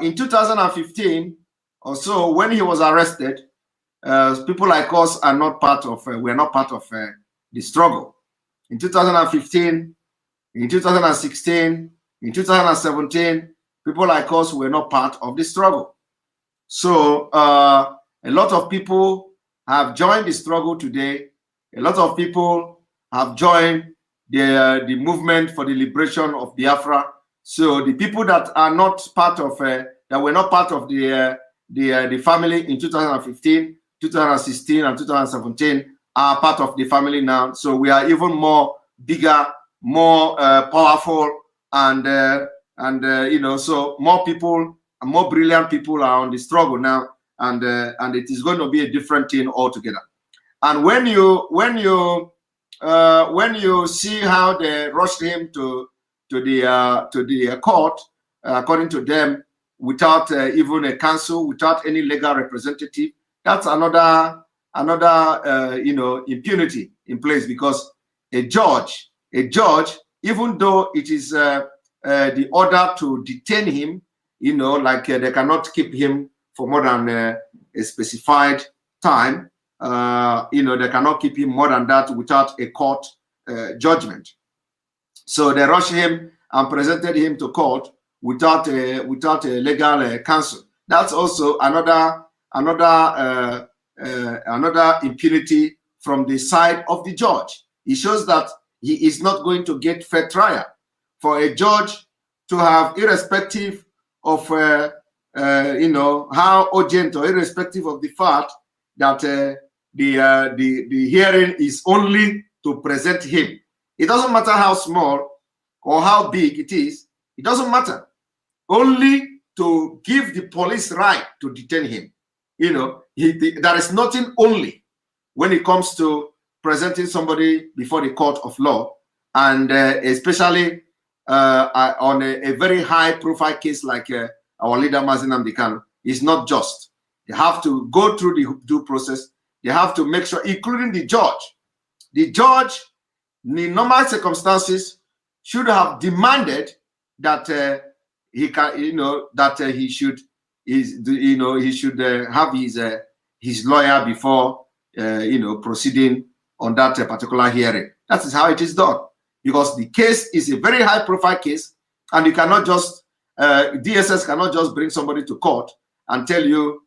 In 2015 or so, when he was arrested, people like us are not part of. We're not part of the struggle. In 2015, in 2016, in 2017, people like us were not part of the struggle. So a lot of people have joined the struggle today. A lot of people have joined the movement for the liberation of Biafra. So the people that are not part of, that were not part of the family in 2015, 2016, and 2017 are part of the family now. So we are even more bigger, more powerful, and so more people, more brilliant people are on the struggle now, and it is going to be a different thing altogether. And when you see how they rushed him to the court, according to them, without even a counsel, without any legal representative, that's another impunity in place, because a judge, even though it is the order to detain him, they cannot keep him for more than a specified time. They cannot keep him more than that without a court judgment. So they rushed him and presented him to court without a legal counsel. That's also another impunity from the side of the judge. It shows that he is not going to get fair trial. For a judge to have, irrespective of how urgent, or irrespective of the fact that the hearing is only to present him. It doesn't matter how small or how big it is. It doesn't matter. Only to give the police right to detain him. There is nothing only when it comes to presenting somebody before the court of law, and especially on a very high-profile case like our leader Mazi Nnamdi Kanu. Is not just. They have to go through the due process. They have to make sure, including the judge. The judge in normal circumstances, should have demanded that he can, he should, he should have his lawyer before, proceeding on that particular hearing. That is how it is done, because the case is a very high-profile case, and you cannot just DSS cannot just bring somebody to court and tell you,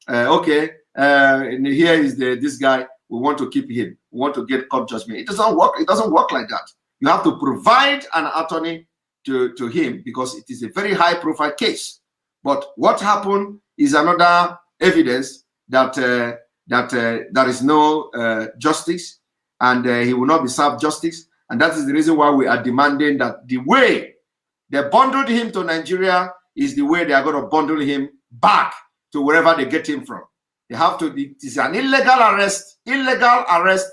okay, here is this guy. We want to keep him. We want to get court judgment. It doesn't work. It doesn't work like that. You have to provide an attorney to him, because it is a very high-profile case. But what happened is another evidence that there is no justice, and he will not be served justice. And that is the reason why we are demanding that the way they bundled him to Nigeria is the way they are going to bundle him back to wherever they get him from. They have to. It is an illegal arrest. Illegal arrest.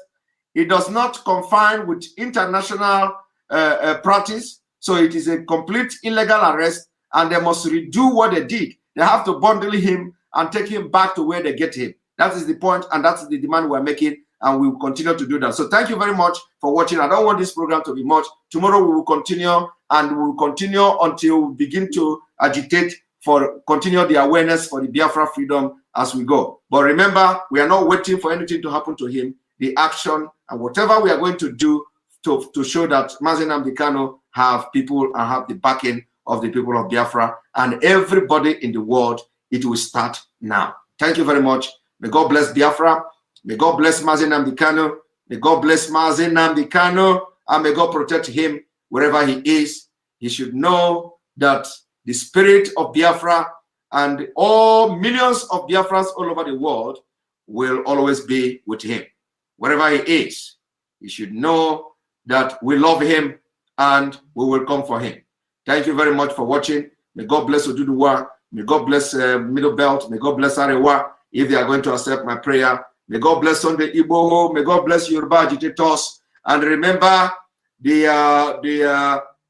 It does not confine with international practice. So it is a complete illegal arrest, and they must redo what they did. They have to bundle him and take him back to where they get him. That is the point, and that's the demand we're making, and we will continue to do that. So thank you very much for watching. I don't want this program to be much. Tomorrow we will continue, and we will continue until we begin to agitate for continue the awareness for the Biafra freedom as we go. But remember, we are not waiting for anything to happen to him. The action and whatever we are going to do to show that Mazi Nnamdi Kanu have people and have the backing of the people of Biafra and everybody in the world, it will start now. Thank you very much. May God bless Biafra. May God bless Mazi Nnamdi Kanu. May God bless Mazi Nnamdi Kanu, and may God protect him wherever he is. He should know that the spirit of Biafra and all millions of Biafrans all over the world will always be with him. Wherever he is, he should know that we love him and we will come for him. Thank you very much for watching. May God bless Oduduwa. May God bless Middle Belt. May God bless Arewa, if they are going to accept my prayer. May God bless Sunday Igbo. May God bless Yoruba agitators. And remember the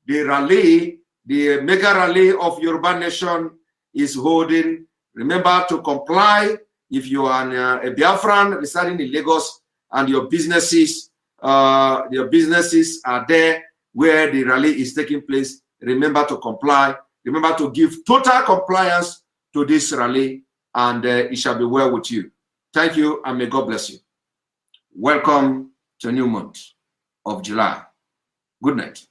rally, the mega rally of Yoruba Nation is holding. Remember to comply if you are a Biafran residing in Lagos and your businesses are there where the rally is taking place. Remember to comply. Remember to give total compliance to this rally, and it shall be well with you. Thank you, and may God bless you. Welcome to a new month of July. Good night.